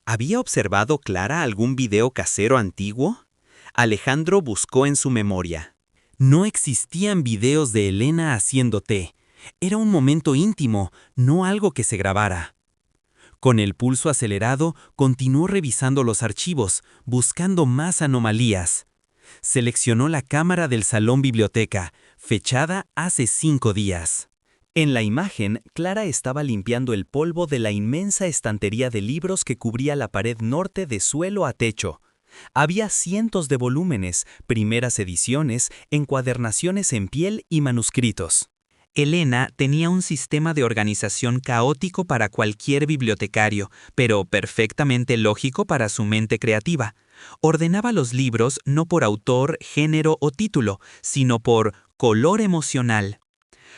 ¿Había observado Clara algún video casero antiguo? Alejandro buscó en su memoria. No existían videos de Elena haciendo té. Era un momento íntimo, no algo que se grabara. Con el pulso acelerado, continuó revisando los archivos, buscando más anomalías. Seleccionó la cámara del salón biblioteca, fechada hace 5 días. En la imagen, Clara estaba limpiando el polvo de la inmensa estantería de libros que cubría la pared norte de suelo a techo. Había cientos de volúmenes, primeras ediciones, encuadernaciones en piel y manuscritos. Elena tenía un sistema de organización caótico para cualquier bibliotecario, pero perfectamente lógico para su mente creativa. Ordenaba los libros no por autor, género o título, sino por color emocional.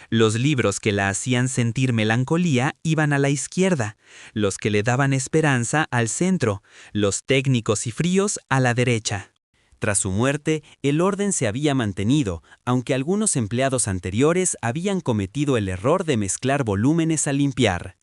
Los libros que la hacían sentir melancolía iban a la izquierda, los que le daban esperanza al centro, los técnicos y fríos a la derecha. Tras su muerte, el orden se había mantenido, aunque algunos empleados anteriores habían cometido el error de mezclar volúmenes al limpiar.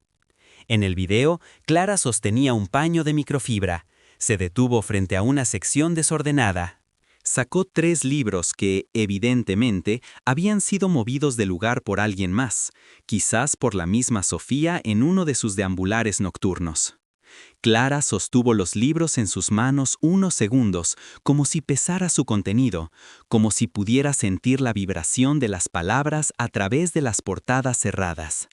En el video, Clara sostenía un paño de microfibra. Se detuvo frente a una sección desordenada. Sacó 3 libros que, evidentemente, habían sido movidos de lugar por alguien más, quizás por la misma Sofía en uno de sus deambulares nocturnos. Clara sostuvo los libros en sus manos unos segundos, como si pesara su contenido, como si pudiera sentir la vibración de las palabras a través de las portadas cerradas.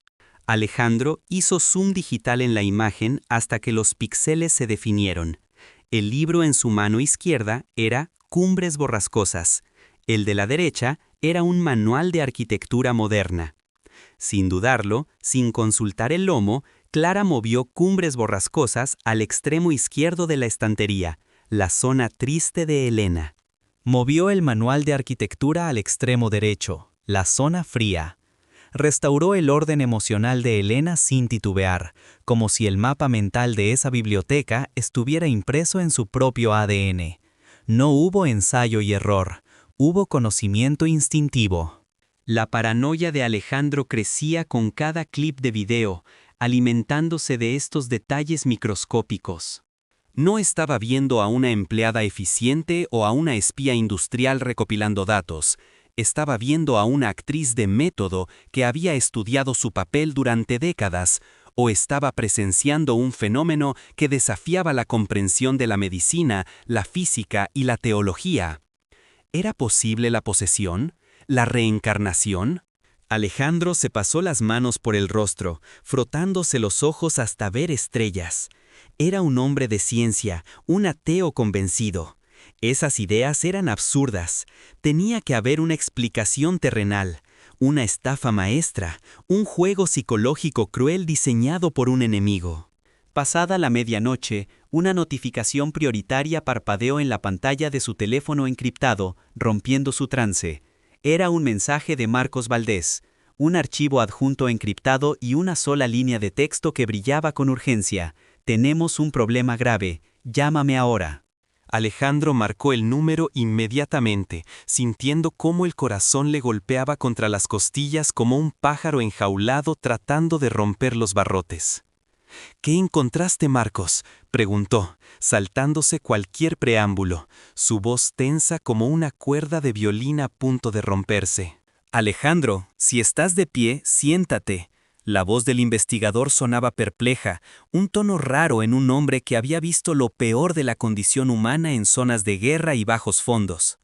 Alejandro hizo zoom digital en la imagen hasta que los píxeles se definieron. El libro en su mano izquierda era Cumbres borrascosas. El de la derecha era un manual de arquitectura moderna. Sin dudarlo, sin consultar el lomo, Clara movió Cumbres borrascosas al extremo izquierdo de la estantería, la zona triste de Elena. Movió el manual de arquitectura al extremo derecho, la zona fría. restauró el orden emocional de Elena sin titubear, como si el mapa mental de esa biblioteca estuviera impreso en su propio ADN. No hubo ensayo y error, hubo conocimiento instintivo. La paranoia de Alejandro crecía con cada clip de video, alimentándose de estos detalles microscópicos. No estaba viendo a una empleada eficiente o a una espía industrial recopilando datos. Estaba viendo a una actriz de método que había estudiado su papel durante décadas, o estaba presenciando un fenómeno que desafiaba la comprensión de la medicina, la física y la teología. ¿Era posible la posesión? ¿La reencarnación? Alejandro se pasó las manos por el rostro, frotándose los ojos hasta ver estrellas. Era un hombre de ciencia, un ateo convencido. Esas ideas eran absurdas. Tenía que haber una explicación terrenal, una estafa maestra, un juego psicológico cruel diseñado por un enemigo. Pasada la medianoche, una notificación prioritaria parpadeó en la pantalla de su teléfono encriptado, rompiendo su trance. Era un mensaje de Marcos Valdés, un archivo adjunto encriptado y una sola línea de texto que brillaba con urgencia. Tenemos un problema grave, llámame ahora. Alejandro marcó el número inmediatamente, sintiendo cómo el corazón le golpeaba contra las costillas como un pájaro enjaulado tratando de romper los barrotes. ¿Qué encontraste, Marcos?, preguntó, saltándose cualquier preámbulo, su voz tensa como una cuerda de violín a punto de romperse. Alejandro, si estás de pie, siéntate. La voz del investigador sonaba perpleja, un tono raro en un hombre que había visto lo peor de la condición humana en zonas de guerra y bajos fondos.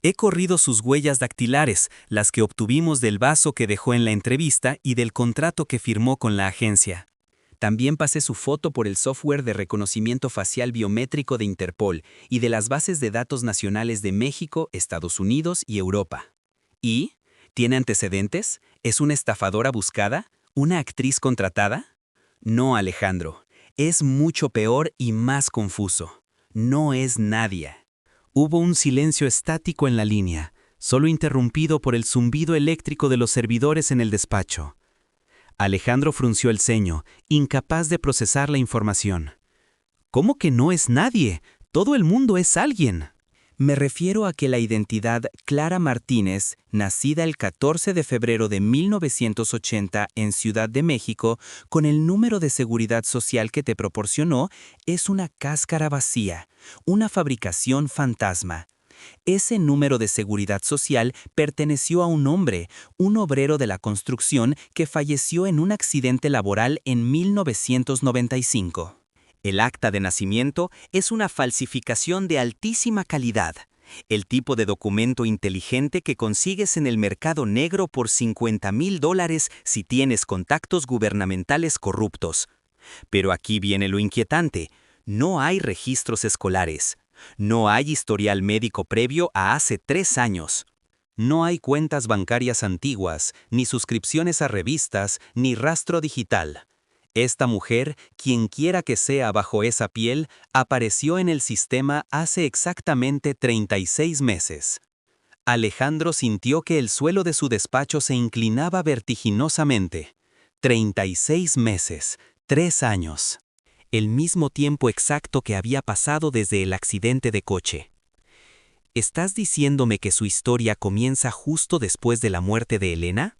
He corrido sus huellas dactilares, las que obtuvimos del vaso que dejó en la entrevista y del contrato que firmó con la agencia. También pasé su foto por el software de reconocimiento facial biométrico de Interpol y de las bases de datos nacionales de México, Estados Unidos y Europa. ¿Y? ¿Tiene antecedentes? ¿Es una estafadora buscada? ¿Una actriz contratada? No, Alejandro. Es mucho peor y más confuso. No es nadie. Hubo un silencio estático en la línea, solo interrumpido por el zumbido eléctrico de los servidores en el despacho. Alejandro frunció el ceño, incapaz de procesar la información. ¿Cómo que no es nadie? Todo el mundo es alguien. Me refiero a que la identidad Clara Martínez, nacida el 14 de febrero de 1980 en Ciudad de México, con el número de seguridad social que te proporcionó, es una cáscara vacía, una fabricación fantasma. Ese número de seguridad social perteneció a un hombre, un obrero de la construcción que falleció en un accidente laboral en 1995. El acta de nacimiento es una falsificación de altísima calidad, el tipo de documento inteligente que consigues en el mercado negro por $50,000 si tienes contactos gubernamentales corruptos. Pero aquí viene lo inquietante, no hay registros escolares. No hay historial médico previo a hace 3 años. No hay cuentas bancarias antiguas, ni suscripciones a revistas, ni rastro digital. Esta mujer, quien quiera que sea bajo esa piel, apareció en el sistema hace exactamente 36 meses. Alejandro sintió que el suelo de su despacho se inclinaba vertiginosamente. 36 meses, 3 años. El mismo tiempo exacto que había pasado desde el accidente de coche. ¿Estás diciéndome que su historia comienza justo después de la muerte de Elena?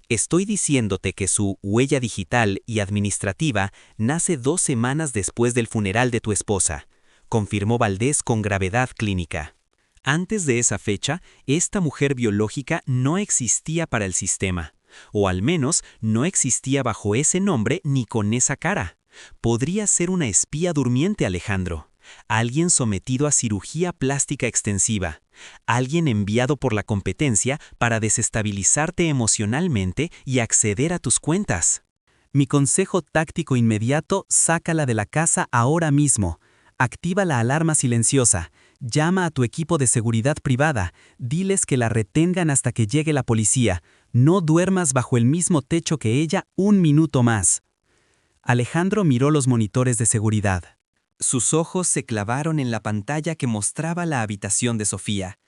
Estoy diciéndote que su huella digital y administrativa nace 2 semanas después del funeral de tu esposa, confirmó Valdés con gravedad clínica. Antes de esa fecha, esta mujer biológica no existía para el sistema, o al menos no existía bajo ese nombre ni con esa cara. Podría ser una espía durmiente, Alejandro. Alguien sometido a cirugía plástica extensiva. Alguien enviado por la competencia para desestabilizarte emocionalmente y acceder a tus cuentas. Mi consejo táctico inmediato, sácala de la casa ahora mismo. Activa la alarma silenciosa. Llama a tu equipo de seguridad privada. Diles que la retengan hasta que llegue la policía. No duermas bajo el mismo techo que ella un minuto más. Alejandro miró los monitores de seguridad. Sus ojos se clavaron en la pantalla que mostraba la habitación de Sofía.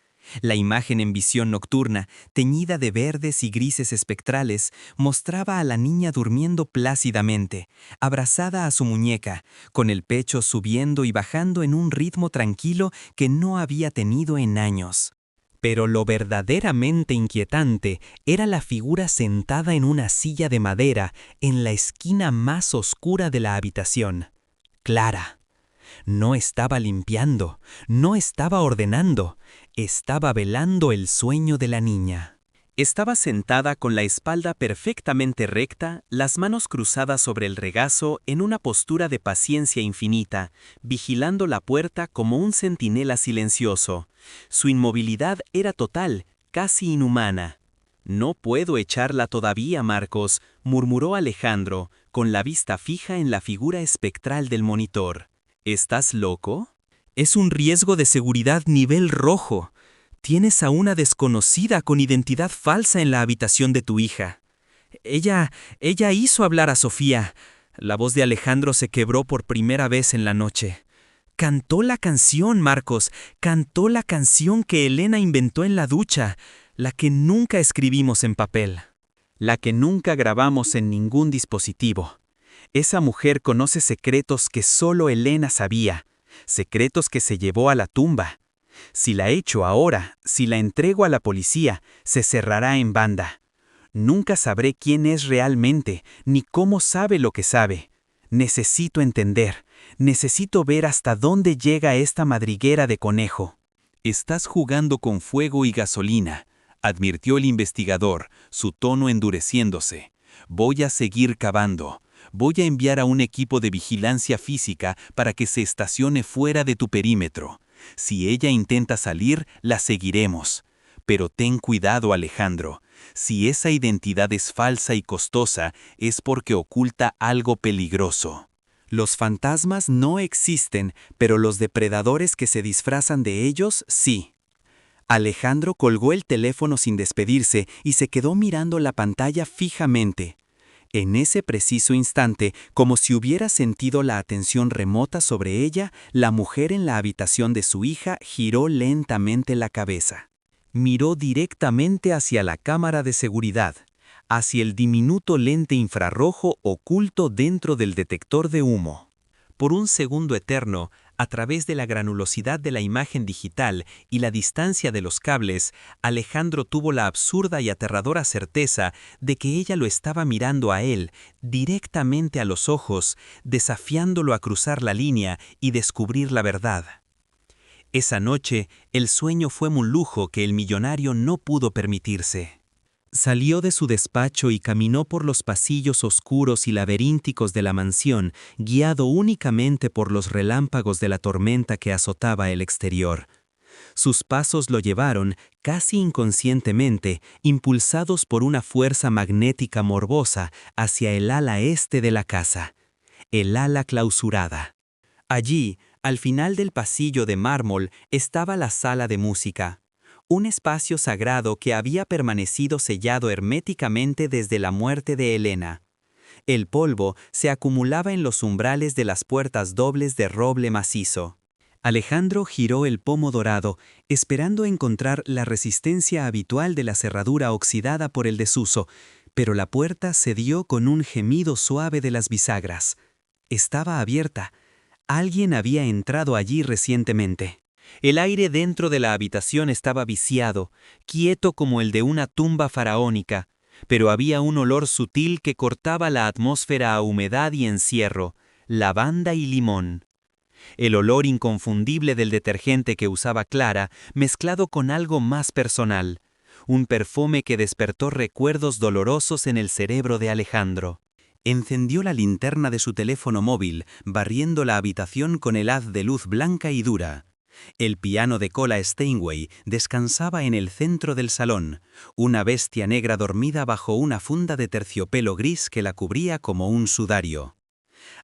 La imagen en visión nocturna, teñida de verdes y grises espectrales, mostraba a la niña durmiendo plácidamente, abrazada a su muñeca, con el pecho subiendo y bajando en un ritmo tranquilo que no había tenido en años. Pero lo verdaderamente inquietante era la figura sentada en una silla de madera en la esquina más oscura de la habitación. Clara. No estaba limpiando, no estaba ordenando, estaba velando el sueño de la niña. Estaba sentada con la espalda perfectamente recta, las manos cruzadas sobre el regazo en una postura de paciencia infinita, vigilando la puerta como un centinela silencioso. Su inmovilidad era total, casi inhumana. «No puedo echarla todavía, Marcos», murmuró Alejandro, con la vista fija en la figura espectral del monitor. ¿Estás loco? Es un riesgo de seguridad nivel rojo. Tienes a una desconocida con identidad falsa en la habitación de tu hija. Ella hizo hablar a Sofía. La voz de Alejandro se quebró por primera vez en la noche. Cantó la canción, Marcos. Cantó la canción que Elena inventó en la ducha, la que nunca escribimos en papel. La que nunca grabamos en ningún dispositivo. Esa mujer conoce secretos que solo Elena sabía, secretos que se llevó a la tumba. Si la echo ahora, si la entrego a la policía, se cerrará en banda. Nunca sabré quién es realmente, ni cómo sabe lo que sabe. Necesito entender, necesito ver hasta dónde llega esta madriguera de conejo. Estás jugando con fuego y gasolina, advirtió el investigador, su tono endureciéndose. Voy a seguir cavando. Voy a enviar a un equipo de vigilancia física para que se estacione fuera de tu perímetro. Si ella intenta salir, la seguiremos. Pero ten cuidado, Alejandro. Si esa identidad es falsa y costosa, es porque oculta algo peligroso. Los fantasmas no existen, pero los depredadores que se disfrazan de ellos, sí. Alejandro colgó el teléfono sin despedirse y se quedó mirando la pantalla fijamente. En ese preciso instante, como si hubiera sentido la atención remota sobre ella, la mujer en la habitación de su hija giró lentamente la cabeza. Miró directamente hacia la cámara de seguridad, hacia el diminuto lente infrarrojo oculto dentro del detector de humo. Por un segundo eterno, a través de la granulosidad de la imagen digital y la distancia de los cables, Alejandro tuvo la absurda y aterradora certeza de que ella lo estaba mirando a él, directamente a los ojos, desafiándolo a cruzar la línea y descubrir la verdad. Esa noche, el sueño fue un lujo que el millonario no pudo permitirse. Salió de su despacho y caminó por los pasillos oscuros y laberínticos de la mansión, guiado únicamente por los relámpagos de la tormenta que azotaba el exterior. Sus pasos lo llevaron, casi inconscientemente, impulsados por una fuerza magnética morbosa, hacia el ala este de la casa, el ala clausurada. Allí, al final del pasillo de mármol, estaba la sala de música. Un espacio sagrado que había permanecido sellado herméticamente desde la muerte de Elena. El polvo se acumulaba en los umbrales de las puertas dobles de roble macizo. Alejandro giró el pomo dorado, esperando encontrar la resistencia habitual de la cerradura oxidada por el desuso, pero la puerta cedió con un gemido suave de las bisagras. Estaba abierta. Alguien había entrado allí recientemente. El aire dentro de la habitación estaba viciado, quieto como el de una tumba faraónica, pero había un olor sutil que cortaba la atmósfera a humedad y encierro, lavanda y limón. El olor inconfundible del detergente que usaba Clara, mezclado con algo más personal, un perfume que despertó recuerdos dolorosos en el cerebro de Alejandro. Encendió la linterna de su teléfono móvil, barriendo la habitación con el haz de luz blanca y dura. El piano de cola Steinway descansaba en el centro del salón, una bestia negra dormida bajo una funda de terciopelo gris que la cubría como un sudario.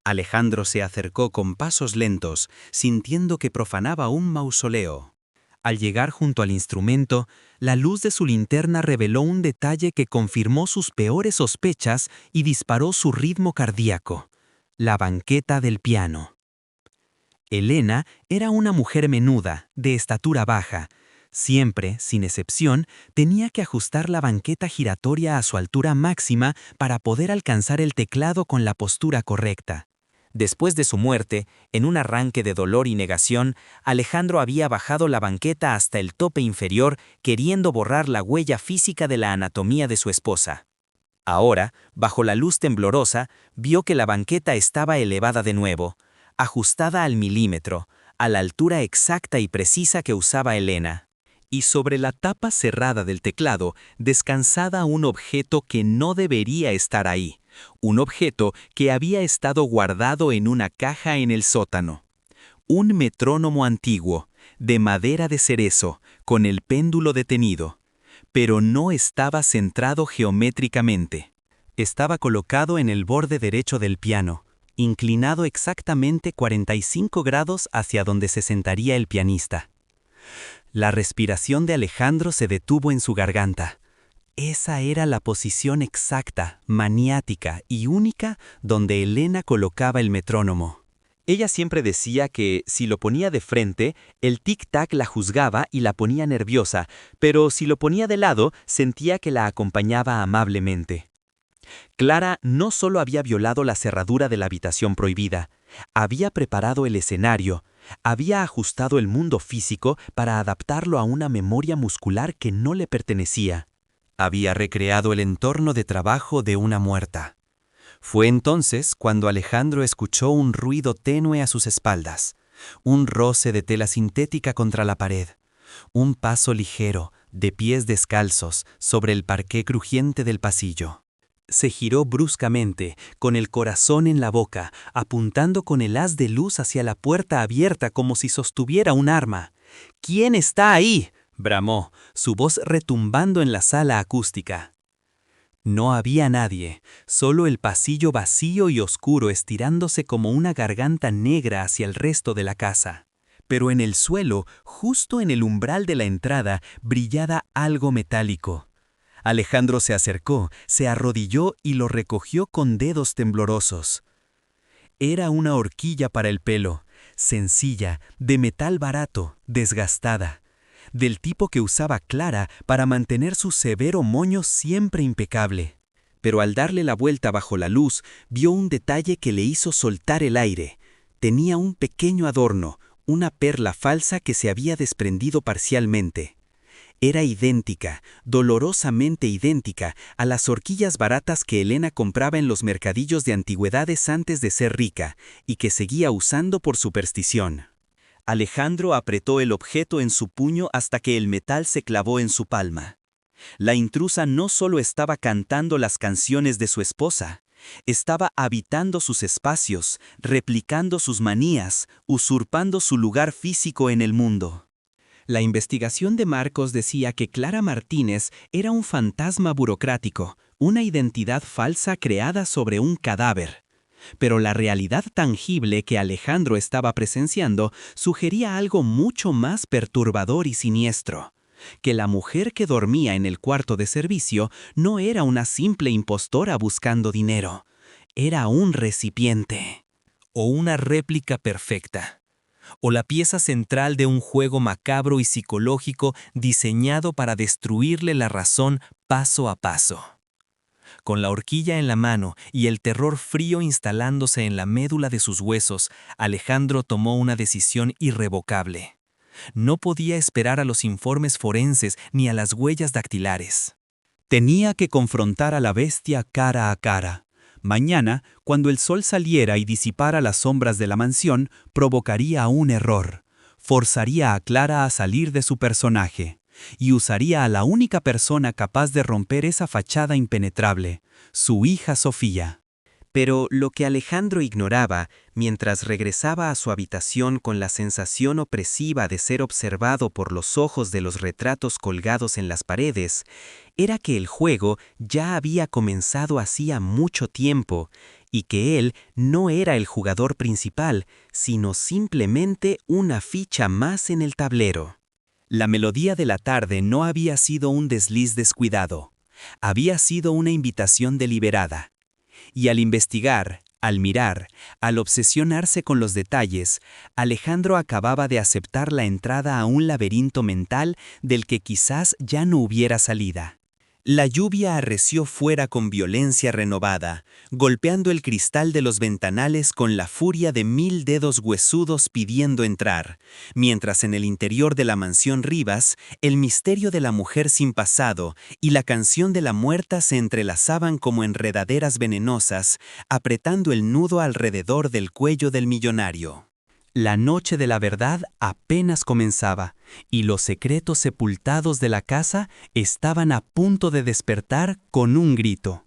Alejandro se acercó con pasos lentos, sintiendo que profanaba un mausoleo. Al llegar junto al instrumento, la luz de su linterna reveló un detalle que confirmó sus peores sospechas y disparó su ritmo cardíaco: la banqueta del piano. Elena era una mujer menuda, de estatura baja. Siempre, sin excepción, tenía que ajustar la banqueta giratoria a su altura máxima para poder alcanzar el teclado con la postura correcta. Después de su muerte, en un arranque de dolor y negación, Alejandro había bajado la banqueta hasta el tope inferior, queriendo borrar la huella física de la anatomía de su esposa. Ahora, bajo la luz temblorosa, vio que la banqueta estaba elevada de nuevo, ajustada al milímetro, a la altura exacta y precisa que usaba Elena. Y sobre la tapa cerrada del teclado descansaba un objeto que no debería estar ahí, un objeto que había estado guardado en una caja en el sótano. Un metrónomo antiguo, de madera de cerezo, con el péndulo detenido. Pero no estaba centrado geométricamente. Estaba colocado en el borde derecho del piano, inclinado exactamente 45 grados hacia donde se sentaría el pianista. La respiración de Alejandro se detuvo en su garganta. Esa era la posición exacta, maniática y única donde Elena colocaba el metrónomo. Ella siempre decía que, si lo ponía de frente, el tic-tac la juzgaba y la ponía nerviosa, pero si lo ponía de lado, sentía que la acompañaba amablemente. Clara no solo había violado la cerradura de la habitación prohibida, había preparado el escenario, había ajustado el mundo físico para adaptarlo a una memoria muscular que no le pertenecía. Había recreado el entorno de trabajo de una muerta. Fue entonces cuando Alejandro escuchó un ruido tenue a sus espaldas, un roce de tela sintética contra la pared, un paso ligero, de pies descalzos, sobre el parqué crujiente del pasillo. Se giró bruscamente, con el corazón en la boca, apuntando con el haz de luz hacia la puerta abierta como si sostuviera un arma. «¿Quién está ahí?», bramó, su voz retumbando en la sala acústica. No había nadie, solo el pasillo vacío y oscuro estirándose como una garganta negra hacia el resto de la casa. Pero en el suelo, justo en el umbral de la entrada, brillaba algo metálico. Alejandro se acercó, se arrodilló y lo recogió con dedos temblorosos. Era una horquilla para el pelo, sencilla, de metal barato, desgastada, del tipo que usaba Clara para mantener su severo moño siempre impecable. Pero al darle la vuelta bajo la luz, vio un detalle que le hizo soltar el aire. Tenía un pequeño adorno, una perla falsa que se había desprendido parcialmente. Era idéntica, dolorosamente idéntica, a las horquillas baratas que Elena compraba en los mercadillos de antigüedades antes de ser rica, y que seguía usando por superstición. Alejandro apretó el objeto en su puño hasta que el metal se clavó en su palma. La intrusa no solo estaba cantando las canciones de su esposa, estaba habitando sus espacios, replicando sus manías, usurpando su lugar físico en el mundo. La investigación de Marcos decía que Clara Martínez era un fantasma burocrático, una identidad falsa creada sobre un cadáver. Pero la realidad tangible que Alejandro estaba presenciando sugería algo mucho más perturbador y siniestro. Que la mujer que dormía en el cuarto de servicio no era una simple impostora buscando dinero. Era un recipiente. O una réplica perfecta. O la pieza central de un juego macabro y psicológico diseñado para destruirle la razón paso a paso. Con la horquilla en la mano y el terror frío instalándose en la médula de sus huesos, Alejandro tomó una decisión irrevocable. No podía esperar a los informes forenses ni a las huellas dactilares. Tenía que confrontar a la bestia cara a cara. Mañana, cuando el sol saliera y disipara las sombras de la mansión, provocaría un error. Forzaría a Clara a salir de su personaje. Y usaría a la única persona capaz de romper esa fachada impenetrable, su hija Sofía. Pero lo que Alejandro ignoraba, mientras regresaba a su habitación con la sensación opresiva de ser observado por los ojos de los retratos colgados en las paredes, era que el juego ya había comenzado hacía mucho tiempo, y que él no era el jugador principal, sino simplemente una ficha más en el tablero. La melodía de la tarde no había sido un desliz descuidado, había sido una invitación deliberada. Y al investigar, Al mirar, al obsesionarse con los detalles, Alejandro acababa de aceptar la entrada a un laberinto mental del que quizás ya no hubiera salida. La lluvia arreció fuera con violencia renovada, golpeando el cristal de los ventanales con la furia de 1000 dedos huesudos pidiendo entrar, mientras en el interior de la mansión Rivas, el misterio de la mujer sin pasado y la canción de la muerta se entrelazaban como enredaderas venenosas, apretando el nudo alrededor del cuello del millonario. La noche de la verdad apenas comenzaba, y los secretos sepultados de la casa estaban a punto de despertar con un grito.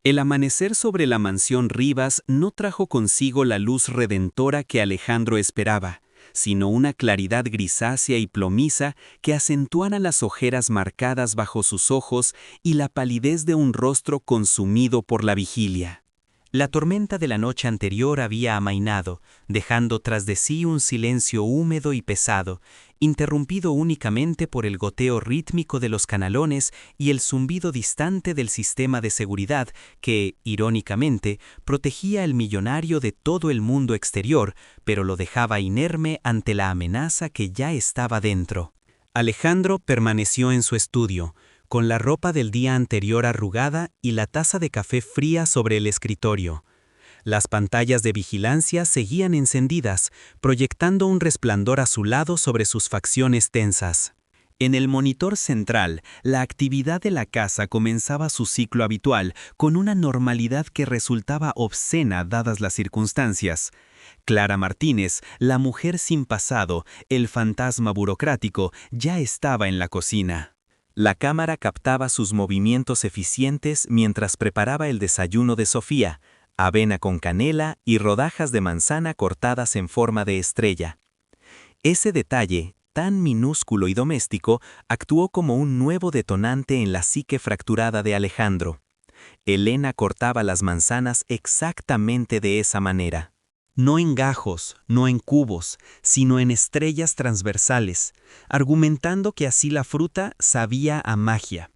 El amanecer sobre la mansión Rivas no trajo consigo la luz redentora que Alejandro esperaba, sino una claridad grisácea y plomiza que acentuara las ojeras marcadas bajo sus ojos y la palidez de un rostro consumido por la vigilia. La tormenta de la noche anterior había amainado, dejando tras de sí un silencio húmedo y pesado, interrumpido únicamente por el goteo rítmico de los canalones y el zumbido distante del sistema de seguridad que, irónicamente, protegía al millonario de todo el mundo exterior, pero lo dejaba inerme ante la amenaza que ya estaba dentro. Alejandro permaneció en su estudio, con la ropa del día anterior arrugada y la taza de café fría sobre el escritorio. Las pantallas de vigilancia seguían encendidas, proyectando un resplandor azulado sobre sus facciones tensas. En el monitor central, la actividad de la casa comenzaba su ciclo habitual, con una normalidad que resultaba obscena dadas las circunstancias. Clara Martínez, la mujer sin pasado, el fantasma burocrático, ya estaba en la cocina. La cámara captaba sus movimientos eficientes mientras preparaba el desayuno de Sofía, avena con canela y rodajas de manzana cortadas en forma de estrella. Ese detalle, tan minúsculo y doméstico, actuó como un nuevo detonante en la psique fracturada de Alejandro. Elena cortaba las manzanas exactamente de esa manera. No en gajos, no en cubos, sino en estrellas transversales, argumentando que así la fruta sabía a magia.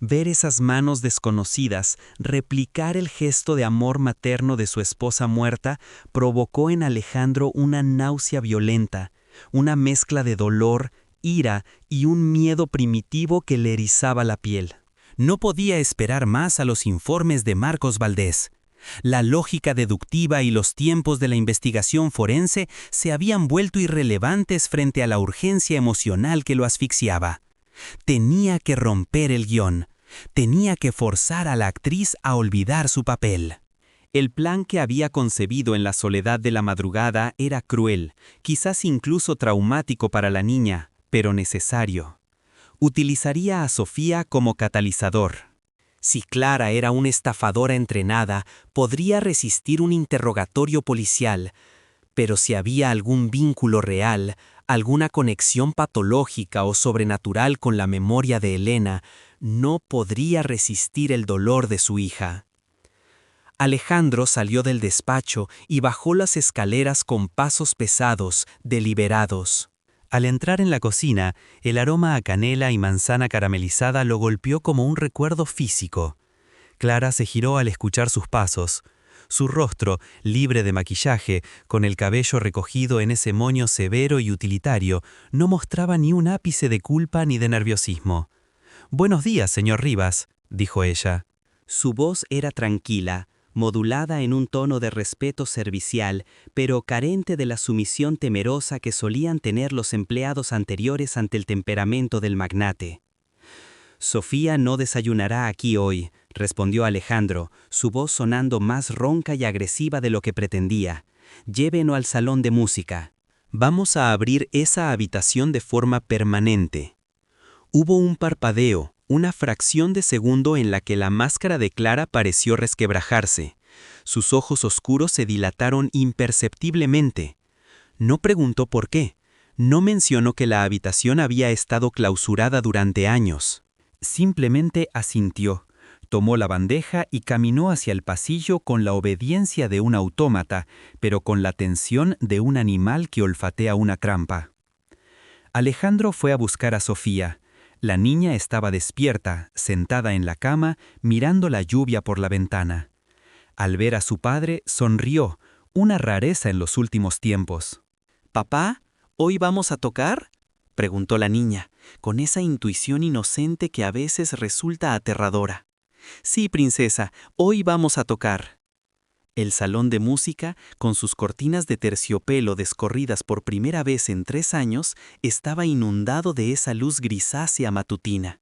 Ver esas manos desconocidas replicar el gesto de amor materno de su esposa muerta provocó en Alejandro una náusea violenta, una mezcla de dolor, ira y un miedo primitivo que le erizaba la piel. No podía esperar más a los informes de Marcos Valdés. La lógica deductiva y los tiempos de la investigación forense se habían vuelto irrelevantes frente a la urgencia emocional que lo asfixiaba. Tenía que romper el guión. Tenía que forzar a la actriz a olvidar su papel. El plan que había concebido en la soledad de la madrugada era cruel, quizás incluso traumático para la niña, pero necesario. Utilizaría a Sofía como catalizador. Si Clara era una estafadora entrenada, podría resistir un interrogatorio policial, pero si había algún vínculo real, alguna conexión patológica o sobrenatural con la memoria de Elena, no podría resistir el dolor de su hija. Alejandro salió del despacho y bajó las escaleras con pasos pesados, deliberados. Al entrar en la cocina, el aroma a canela y manzana caramelizada lo golpeó como un recuerdo físico. Clara se giró al escuchar sus pasos. Su rostro, libre de maquillaje, con el cabello recogido en ese moño severo y utilitario, no mostraba ni un ápice de culpa ni de nerviosismo. «Buenos días, señor Rivas», dijo ella. Su voz era tranquila, modulada en un tono de respeto servicial, pero carente de la sumisión temerosa que solían tener los empleados anteriores ante el temperamento del magnate. «Sofía no desayunará aquí hoy», respondió Alejandro, su voz sonando más ronca y agresiva de lo que pretendía. «Llévenlo al salón de música. Vamos a abrir esa habitación de forma permanente». Hubo un parpadeo, una fracción de segundo en la que la máscara de Clara pareció resquebrajarse. Sus ojos oscuros se dilataron imperceptiblemente. No preguntó por qué. No mencionó que la habitación había estado clausurada durante años. Simplemente asintió, tomó la bandeja y caminó hacia el pasillo con la obediencia de un autómata, pero con la tensión de un animal que olfatea una trampa. Alejandro fue a buscar a Sofía. La niña estaba despierta, sentada en la cama, mirando la lluvia por la ventana. Al ver a su padre, sonrió, una rareza en los últimos tiempos. «Papá, ¿hoy vamos a tocar?», preguntó la niña, con esa intuición inocente que a veces resulta aterradora. «Sí, princesa, hoy vamos a tocar». El salón de música, con sus cortinas de terciopelo descorridas por primera vez en 3 años, estaba inundado de esa luz grisácea matutina.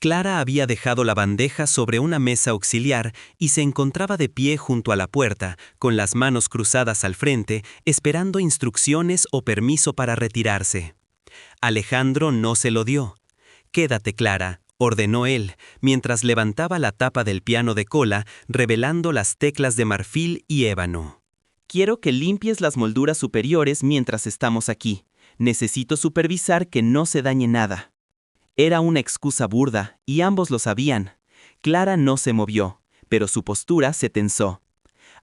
Clara había dejado la bandeja sobre una mesa auxiliar y se encontraba de pie junto a la puerta, con las manos cruzadas al frente, esperando instrucciones o permiso para retirarse. Alejandro no se lo dio. «Quédate, Clara», ordenó él, mientras levantaba la tapa del piano de cola, revelando las teclas de marfil y ébano. «Quiero que limpies las molduras superiores mientras estamos aquí. Necesito supervisar que no se dañe nada». Era una excusa burda, y ambos lo sabían. Clara no se movió, pero su postura se tensó.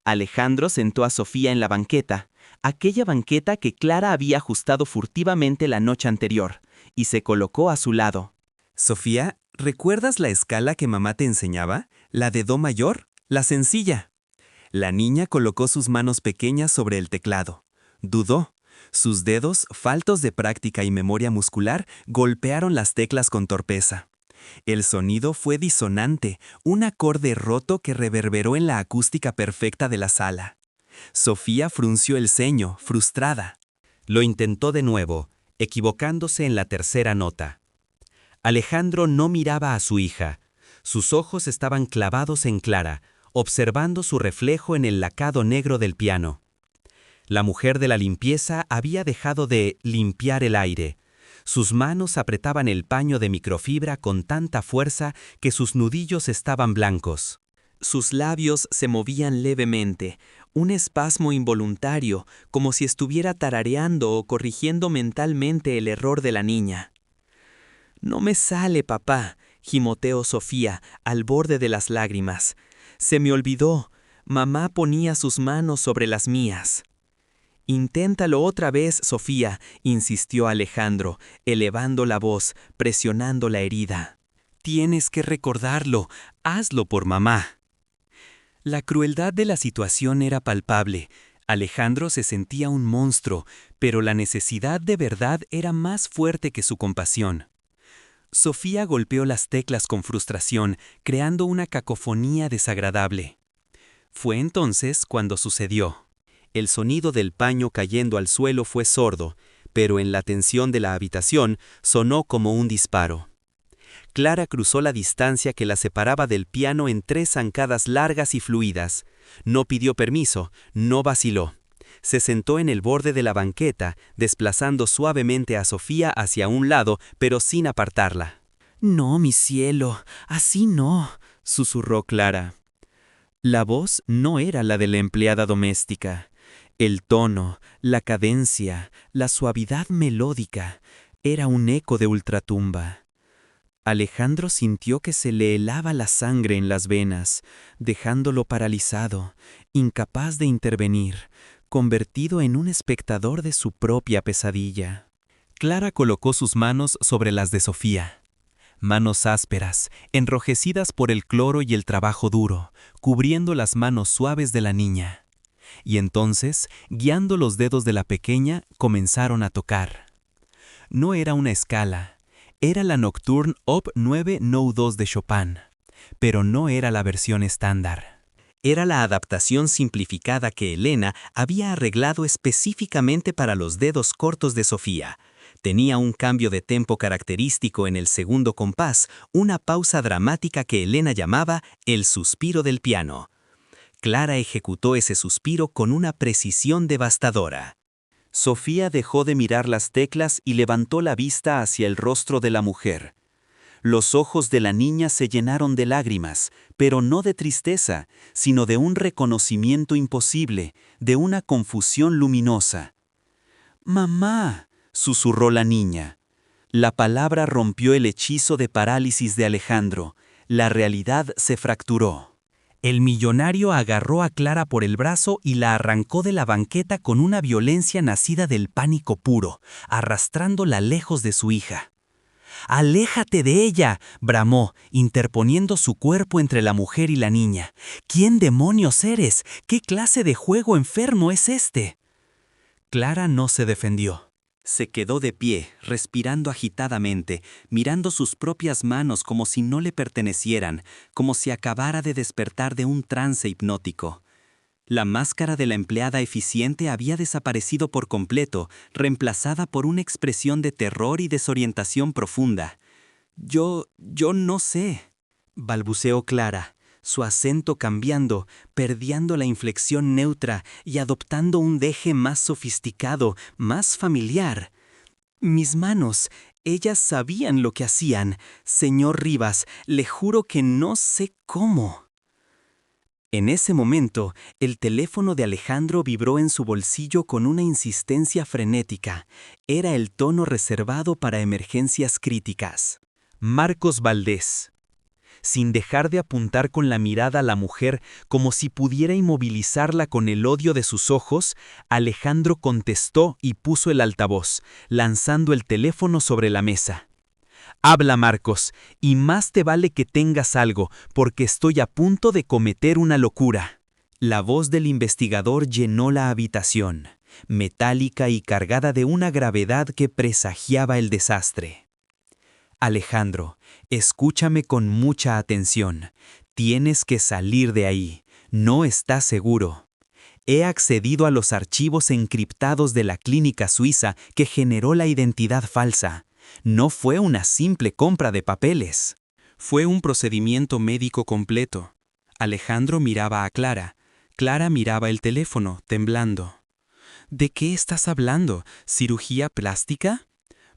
Alejandro sentó a Sofía en la banqueta, aquella banqueta que Clara había ajustado furtivamente la noche anterior, y se colocó a su lado. «Sofía, ¿recuerdas la escala que mamá te enseñaba? La de do mayor, la sencilla». La niña colocó sus manos pequeñas sobre el teclado. Dudó. Sus dedos, faltos de práctica y memoria muscular, golpearon las teclas con torpeza. El sonido fue disonante, un acorde roto que reverberó en la acústica perfecta de la sala. Sofía frunció el ceño, frustrada. Lo intentó de nuevo, equivocándose en la tercera nota. Alejandro no miraba a su hija. Sus ojos estaban clavados en Clara, observando su reflejo en el lacado negro del piano. La mujer de la limpieza había dejado de limpiar el aire. Sus manos apretaban el paño de microfibra con tanta fuerza que sus nudillos estaban blancos. Sus labios se movían levemente, un espasmo involuntario, como si estuviera tarareando o corrigiendo mentalmente el error de la niña. «No me sale, papá», gimoteó Sofía, al borde de las lágrimas. «Se me olvidó. Mamá ponía sus manos sobre las mías». «Inténtalo otra vez, Sofía», insistió Alejandro, elevando la voz, presionando la herida. «Tienes que recordarlo. Hazlo por mamá». La crueldad de la situación era palpable. Alejandro se sentía un monstruo, pero la necesidad de verdad era más fuerte que su compasión. Sofía golpeó las teclas con frustración, creando una cacofonía desagradable. Fue entonces cuando sucedió. El sonido del paño cayendo al suelo fue sordo, pero en la tensión de la habitación sonó como un disparo. Clara cruzó la distancia que la separaba del piano en 3 zancadas largas y fluidas. No pidió permiso, no vaciló. Se sentó en el borde de la banqueta, desplazando suavemente a Sofía hacia un lado, pero sin apartarla. «No, mi cielo, así no», susurró Clara. La voz no era la de la empleada doméstica. El tono, la cadencia, la suavidad melódica, era un eco de ultratumba. Alejandro sintió que se le helaba la sangre en las venas, dejándolo paralizado, incapaz de intervenir, convertido en un espectador de su propia pesadilla. Clara colocó sus manos sobre las de Sofía. Manos ásperas, enrojecidas por el cloro y el trabajo duro, cubriendo las manos suaves de la niña. Y entonces, guiando los dedos de la pequeña, comenzaron a tocar. No era una escala, era la Nocturne Op. 9 No. 2 de Chopin, pero no era la versión estándar. Era la adaptación simplificada que Elena había arreglado específicamente para los dedos cortos de Sofía. Tenía un cambio de tempo característico en el segundo compás, una pausa dramática que Elena llamaba el suspiro del piano. Clara ejecutó ese suspiro con una precisión devastadora. Sofía dejó de mirar las teclas y levantó la vista hacia el rostro de la mujer. Los ojos de la niña se llenaron de lágrimas, pero no de tristeza, sino de un reconocimiento imposible, de una confusión luminosa. «Mamá», susurró la niña. La palabra rompió el hechizo de parálisis de Alejandro. La realidad se fracturó. El millonario agarró a Clara por el brazo y la arrancó de la banqueta con una violencia nacida del pánico puro, arrastrándola lejos de su hija. ¡Aléjate de ella!, bramó, interponiendo su cuerpo entre la mujer y la niña. ¿Quién demonios eres? ¿Qué clase de juego enfermo es este? Clara no se defendió. Se quedó de pie, respirando agitadamente, mirando sus propias manos como si no le pertenecieran, como si acabara de despertar de un trance hipnótico. La máscara de la empleada eficiente había desaparecido por completo, reemplazada por una expresión de terror y desorientación profunda. Yo no sé, balbuceó Clara, su acento cambiando, perdiendo la inflexión neutra y adoptando un deje más sofisticado, más familiar. Mis manos, ellas sabían lo que hacían. Señor Rivas, le juro que no sé cómo. En ese momento, el teléfono de Alejandro vibró en su bolsillo con una insistencia frenética. Era el tono reservado para emergencias críticas. Marcos Valdés. Sin dejar de apuntar con la mirada a la mujer como si pudiera inmovilizarla con el odio de sus ojos, Alejandro contestó y puso el altavoz, lanzando el teléfono sobre la mesa. Habla, Marcos, y más te vale que tengas algo, porque estoy a punto de cometer una locura. La voz del investigador llenó la habitación, metálica y cargada de una gravedad que presagiaba el desastre. Alejandro, escúchame con mucha atención. Tienes que salir de ahí. No estás seguro. He accedido a los archivos encriptados de la clínica suiza que generó la identidad falsa. No fue una simple compra de papeles. Fue un procedimiento médico completo. Alejandro miraba a Clara. Clara miraba el teléfono, temblando. ¿De qué estás hablando? ¿Cirugía plástica?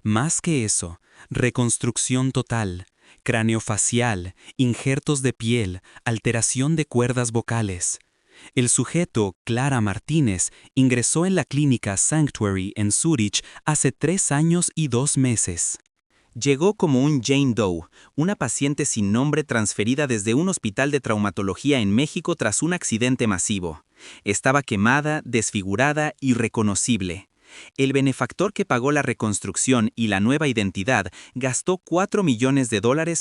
Más que eso, reconstrucción total, craneofacial, injertos de piel, alteración de cuerdas vocales. El sujeto, Clara Martínez, ingresó en la clínica Sanctuary en Zúrich hace 3 años y 2 meses. Llegó como un Jane Doe, una paciente sin nombre transferida desde un hospital de traumatología en México tras un accidente masivo. Estaba quemada, desfigurada, irreconocible. El benefactor que pagó la reconstrucción y la nueva identidad gastó $4 millones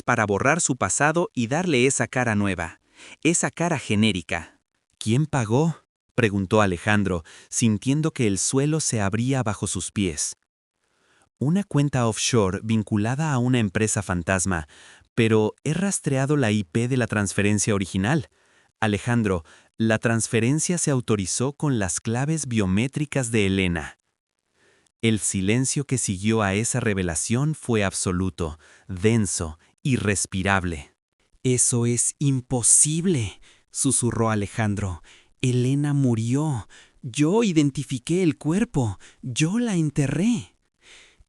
para borrar su pasado y darle esa cara nueva, esa cara genérica. ¿Quién pagó?, preguntó Alejandro, sintiendo que el suelo se abría bajo sus pies. Una cuenta offshore vinculada a una empresa fantasma, pero he rastreado la IP de la transferencia original. Alejandro, la transferencia se autorizó con las claves biométricas de Elena. El silencio que siguió a esa revelación fue absoluto, denso, irrespirable. «Eso es imposible», susurró Alejandro. «Elena murió. Yo identifiqué el cuerpo. Yo la enterré».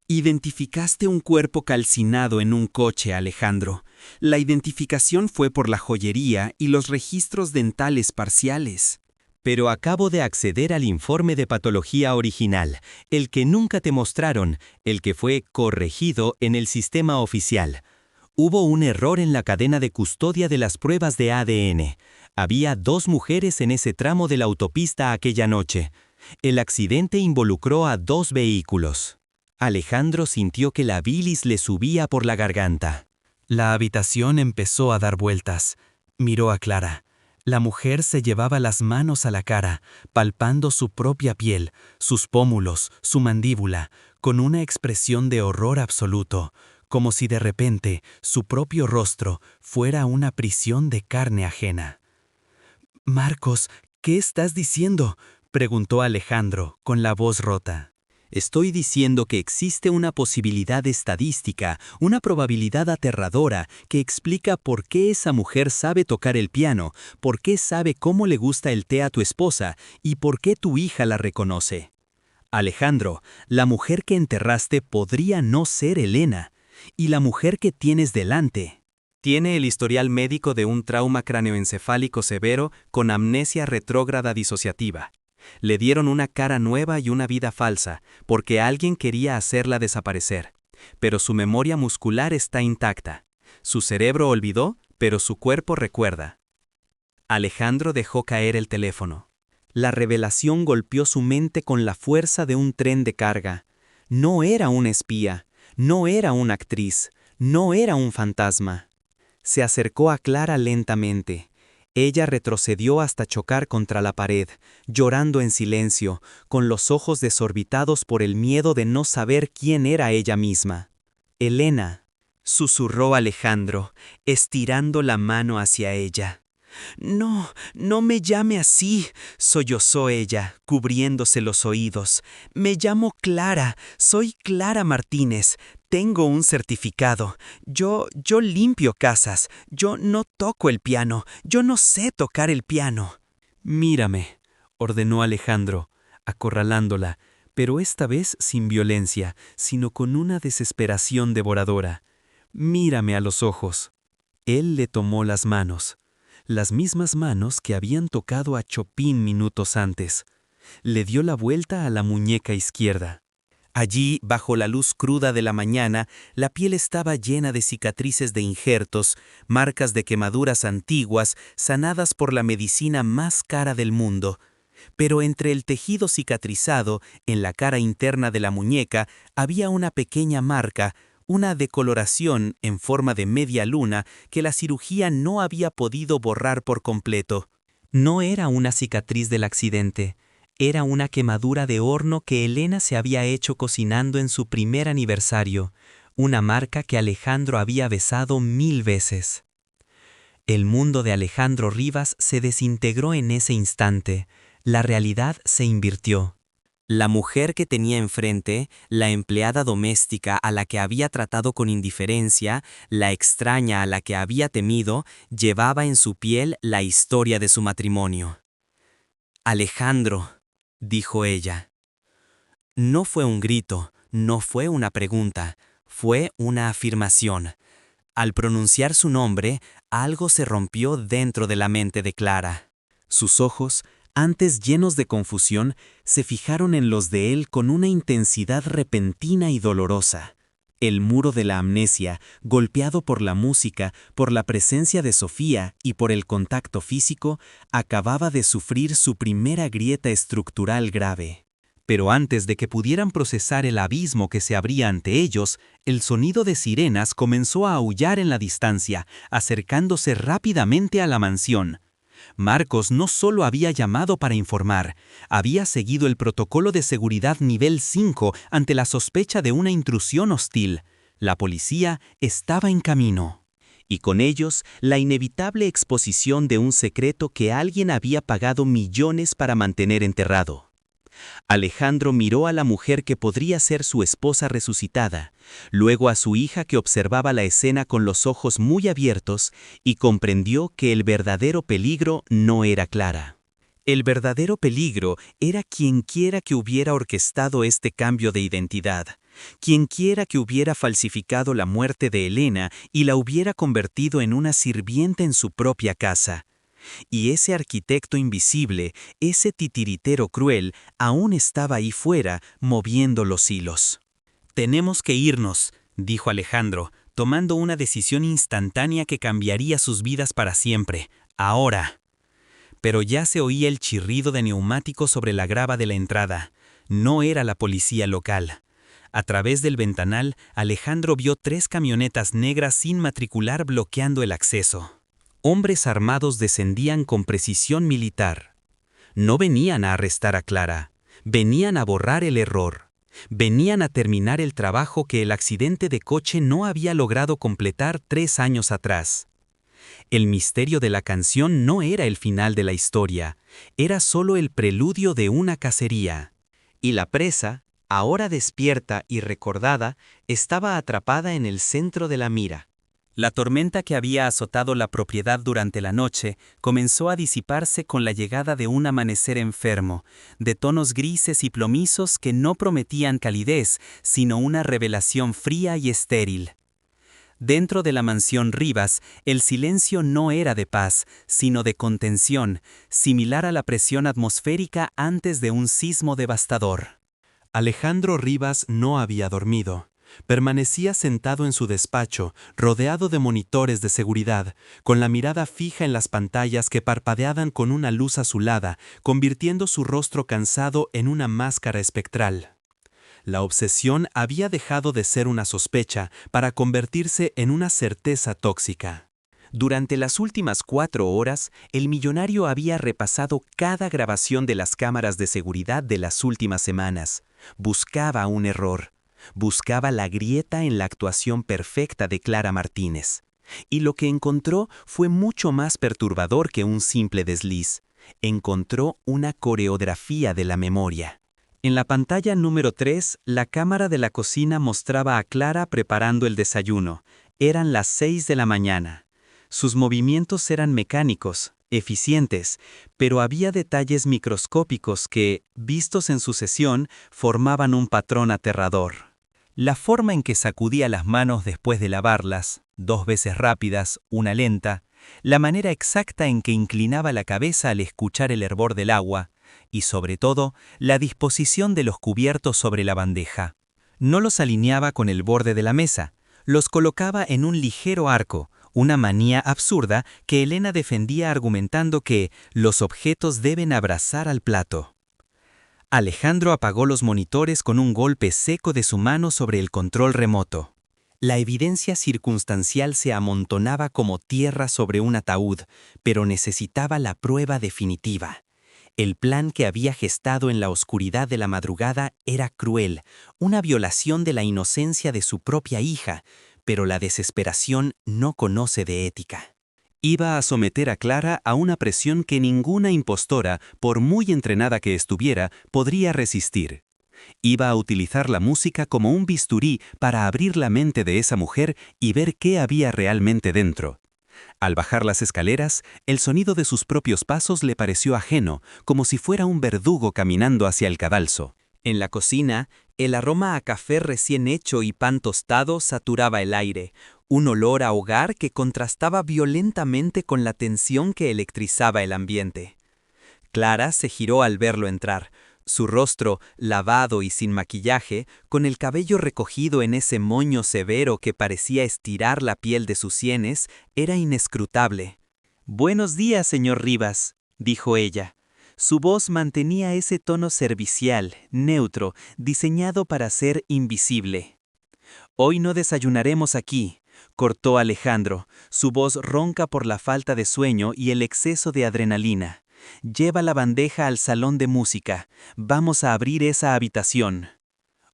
Identificaste un cuerpo calcinado en un coche, Alejandro. La identificación fue por la joyería y los registros dentales parciales. Pero acabo de acceder al informe de patología original, el que nunca te mostraron, el que fue corregido en el sistema oficial. Hubo un error en la cadena de custodia de las pruebas de ADN. Había 2 mujeres en ese tramo de la autopista aquella noche. El accidente involucró a 2 vehículos. Alejandro sintió que la bilis le subía por la garganta. La habitación empezó a dar vueltas. Miró a Clara. La mujer se llevaba las manos a la cara, palpando su propia piel, sus pómulos, su mandíbula, con una expresión de horror absoluto, como si de repente su propio rostro fuera una prisión de carne ajena. «Marcos, ¿qué estás diciendo?», preguntó Alejandro, con la voz rota. «Estoy diciendo que existe una posibilidad estadística, una probabilidad aterradora que explica por qué esa mujer sabe tocar el piano, por qué sabe cómo le gusta el té a tu esposa y por qué tu hija la reconoce. Alejandro, la mujer que enterraste podría no ser Elena, y la mujer que tienes delante tiene el historial médico de un trauma cráneoencefálico severo con amnesia retrógrada disociativa. Le dieron una cara nueva y una vida falsa, porque alguien quería hacerla desaparecer. Pero su memoria muscular está intacta. Su cerebro olvidó, pero su cuerpo recuerda». Alejandro dejó caer el teléfono. La revelación golpeó su mente con la fuerza de un tren de carga. No era una espía, no era una actriz, No era un fantasma. Se acercó a Clara lentamente. Ella retrocedió hasta chocar contra la pared, llorando en silencio, con los ojos desorbitados por el miedo de no saber quién era ella misma. «Elena», susurró Alejandro, estirando la mano hacia ella. «No, no me llame así», sollozó ella, cubriéndose los oídos. «Me llamo Clara, soy Clara Martínez. Tengo un certificado. Yo limpio casas. Yo no toco el piano. Yo no sé tocar el piano». «Mírame», ordenó Alejandro, acorralándola, pero esta vez sin violencia, sino con una desesperación devoradora. «Mírame a los ojos». Él le tomó las manos. Las mismas manos que habían tocado a Chopin minutos antes. Le dio la vuelta a la muñeca izquierda. Allí, bajo la luz cruda de la mañana, la piel estaba llena de cicatrices de injertos, marcas de quemaduras antiguas, sanadas por la medicina más cara del mundo. Pero entre el tejido cicatrizado, en la cara interna de la muñeca, había una pequeña marca, una decoloración en forma de media luna que la cirugía no había podido borrar por completo. No era una cicatriz del accidente, era una quemadura de horno que Elena se había hecho cocinando en su primer aniversario, una marca que Alejandro había besado 1000 veces. El mundo de Alejandro Rivas se desintegró en ese instante, la realidad se invirtió. La mujer que tenía enfrente, la empleada doméstica a la que había tratado con indiferencia, la extraña a la que había temido, llevaba en su piel la historia de su matrimonio. «Alejandro», dijo ella. No fue un grito, no fue una pregunta, fue una afirmación. Al pronunciar su nombre, algo se rompió dentro de la mente de Clara. Sus ojos, antes llenos de confusión, se fijaron en los de él con una intensidad repentina y dolorosa. El muro de la amnesia, golpeado por la música, por la presencia de Sofía y por el contacto físico, acababa de sufrir su primera grieta estructural grave. Pero antes de que pudieran procesar el abismo que se abría ante ellos, el sonido de sirenas comenzó a aullar en la distancia, acercándose rápidamente a la mansión. Marcos no solo había llamado para informar, había seguido el protocolo de seguridad nivel 5 ante la sospecha de una intrusión hostil. La policía estaba en camino. Y con ellos, la inevitable exposición de un secreto que alguien había pagado millones para mantener enterrado. Alejandro miró a la mujer que podría ser su esposa resucitada, luego a su hija que observaba la escena con los ojos muy abiertos y comprendió que el verdadero peligro no era Clara. El verdadero peligro era quienquiera que hubiera orquestado este cambio de identidad, quienquiera que hubiera falsificado la muerte de Elena y la hubiera convertido en una sirvienta en su propia casa. Y ese arquitecto invisible, ese titiritero cruel, aún estaba ahí fuera, moviendo los hilos. «Tenemos que irnos», dijo Alejandro, tomando una decisión instantánea que cambiaría sus vidas para siempre. «Ahora». Pero ya se oía el chirrido de neumáticos sobre la grava de la entrada. No era la policía local. A través del ventanal, Alejandro vio 3 camionetas negras sin matricular bloqueando el acceso. Hombres armados descendían con precisión militar. No venían a arrestar a Clara, venían a borrar el error. Venían a terminar el trabajo que el accidente de coche no había logrado completar 3 años atrás. El misterio de la canción no era el final de la historia, era solo el preludio de una cacería. Y la presa, ahora despierta y recordada, estaba atrapada en el centro de la mira. La tormenta que había azotado la propiedad durante la noche comenzó a disiparse con la llegada de un amanecer enfermo, de tonos grises y plomizos que no prometían calidez, sino una revelación fría y estéril. Dentro de la mansión Rivas, el silencio no era de paz, sino de contención, similar a la presión atmosférica antes de un sismo devastador. Alejandro Rivas no había dormido. Permanecía sentado en su despacho, rodeado de monitores de seguridad, con la mirada fija en las pantallas que parpadeaban con una luz azulada, convirtiendo su rostro cansado en una máscara espectral. La obsesión había dejado de ser una sospecha para convertirse en una certeza tóxica. Durante las últimas 4 horas, el millonario había repasado cada grabación de las cámaras de seguridad de las últimas semanas. Buscaba un error. Buscaba la grieta en la actuación perfecta de Clara Martínez. Y lo que encontró fue mucho más perturbador que un simple desliz. Encontró una coreografía de la memoria. En la pantalla número 3, la cámara de la cocina mostraba a Clara preparando el desayuno. Eran las 6 de la mañana. Sus movimientos eran mecánicos, eficientes, pero había detalles microscópicos que, vistos en sucesión, formaban un patrón aterrador. La forma en que sacudía las manos después de lavarlas, 2 veces rápidas, una lenta, la manera exacta en que inclinaba la cabeza al escuchar el hervor del agua, y sobre todo, la disposición de los cubiertos sobre la bandeja. No los alineaba con el borde de la mesa, los colocaba en un ligero arco, una manía absurda que Elena defendía argumentando que los objetos deben abrazar al plato. Alejandro apagó los monitores con un golpe seco de su mano sobre el control remoto. La evidencia circunstancial se amontonaba como tierra sobre un ataúd, pero necesitaba la prueba definitiva. El plan que había gestado en la oscuridad de la madrugada era cruel, una violación de la inocencia de su propia hija, pero la desesperación no conoce de ética. Iba a someter a Clara a una presión que ninguna impostora, por muy entrenada que estuviera, podría resistir. Iba a utilizar la música como un bisturí para abrir la mente de esa mujer y ver qué había realmente dentro. Al bajar las escaleras, el sonido de sus propios pasos le pareció ajeno, como si fuera un verdugo caminando hacia el cadalso. En la cocina, el aroma a café recién hecho y pan tostado saturaba el aire, un olor a hogar que contrastaba violentamente con la tensión que electrizaba el ambiente. Clara se giró al verlo entrar. Su rostro, lavado y sin maquillaje, con el cabello recogido en ese moño severo que parecía estirar la piel de sus sienes, era inescrutable. «Buenos días, señor Rivas», dijo ella. Su voz mantenía ese tono servicial, neutro, diseñado para ser invisible. «Hoy no desayunaremos aquí», cortó Alejandro, su voz ronca por la falta de sueño y el exceso de adrenalina. «Lleva la bandeja al salón de música. Vamos a abrir esa habitación».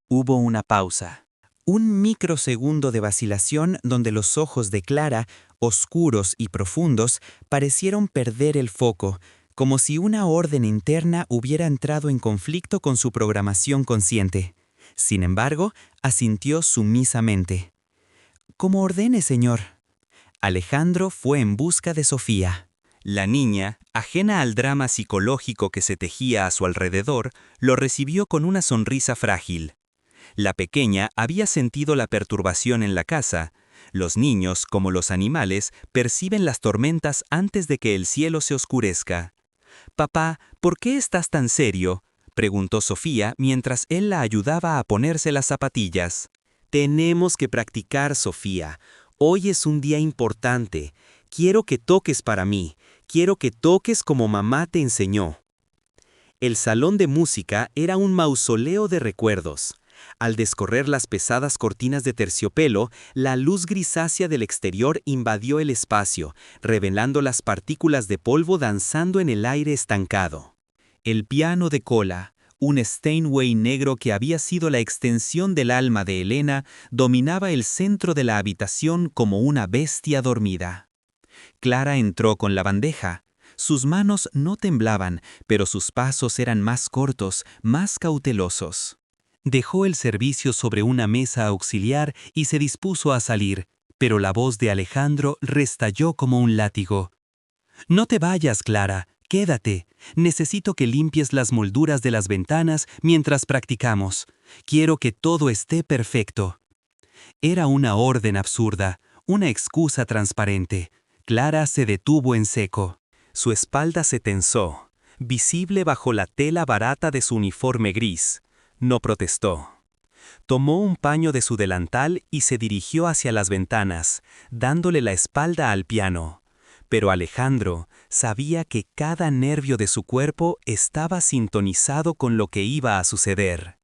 Hubo una pausa. Un microsegundo de vacilación donde los ojos de Clara, oscuros y profundos, parecieron perder el foco, como si una orden interna hubiera entrado en conflicto con su programación consciente. Sin embargo, asintió sumisamente. «Como ordene, señor». Alejandro fue en busca de Sofía. La niña, ajena al drama psicológico que se tejía a su alrededor, lo recibió con una sonrisa frágil. La pequeña había sentido la perturbación en la casa. Los niños, como los animales, perciben las tormentas antes de que el cielo se oscurezca. «Papá, ¿por qué estás tan serio?», preguntó Sofía mientras él la ayudaba a ponerse las zapatillas. «Tenemos que practicar, Sofía. Hoy es un día importante. Quiero que toques para mí. Quiero que toques como mamá te enseñó». El salón de música era un mausoleo de recuerdos. Al descorrer las pesadas cortinas de terciopelo, la luz grisácea del exterior invadió el espacio, revelando las partículas de polvo danzando en el aire estancado. El piano de cola, un Steinway negro que había sido la extensión del alma de Elena, dominaba el centro de la habitación como una bestia dormida. Clara entró con la bandeja. Sus manos no temblaban, pero sus pasos eran más cortos, más cautelosos. Dejó el servicio sobre una mesa auxiliar y se dispuso a salir, pero la voz de Alejandro restalló como un látigo. «No te vayas, Clara, quédate. Necesito que limpies las molduras de las ventanas mientras practicamos. Quiero que todo esté perfecto». Era una orden absurda, una excusa transparente. Clara se detuvo en seco. Su espalda se tensó, visible bajo la tela barata de su uniforme gris. No protestó. Tomó un paño de su delantal y se dirigió hacia las ventanas, dándole la espalda al piano. Pero Alejandro sabía que cada nervio de su cuerpo estaba sintonizado con lo que iba a suceder.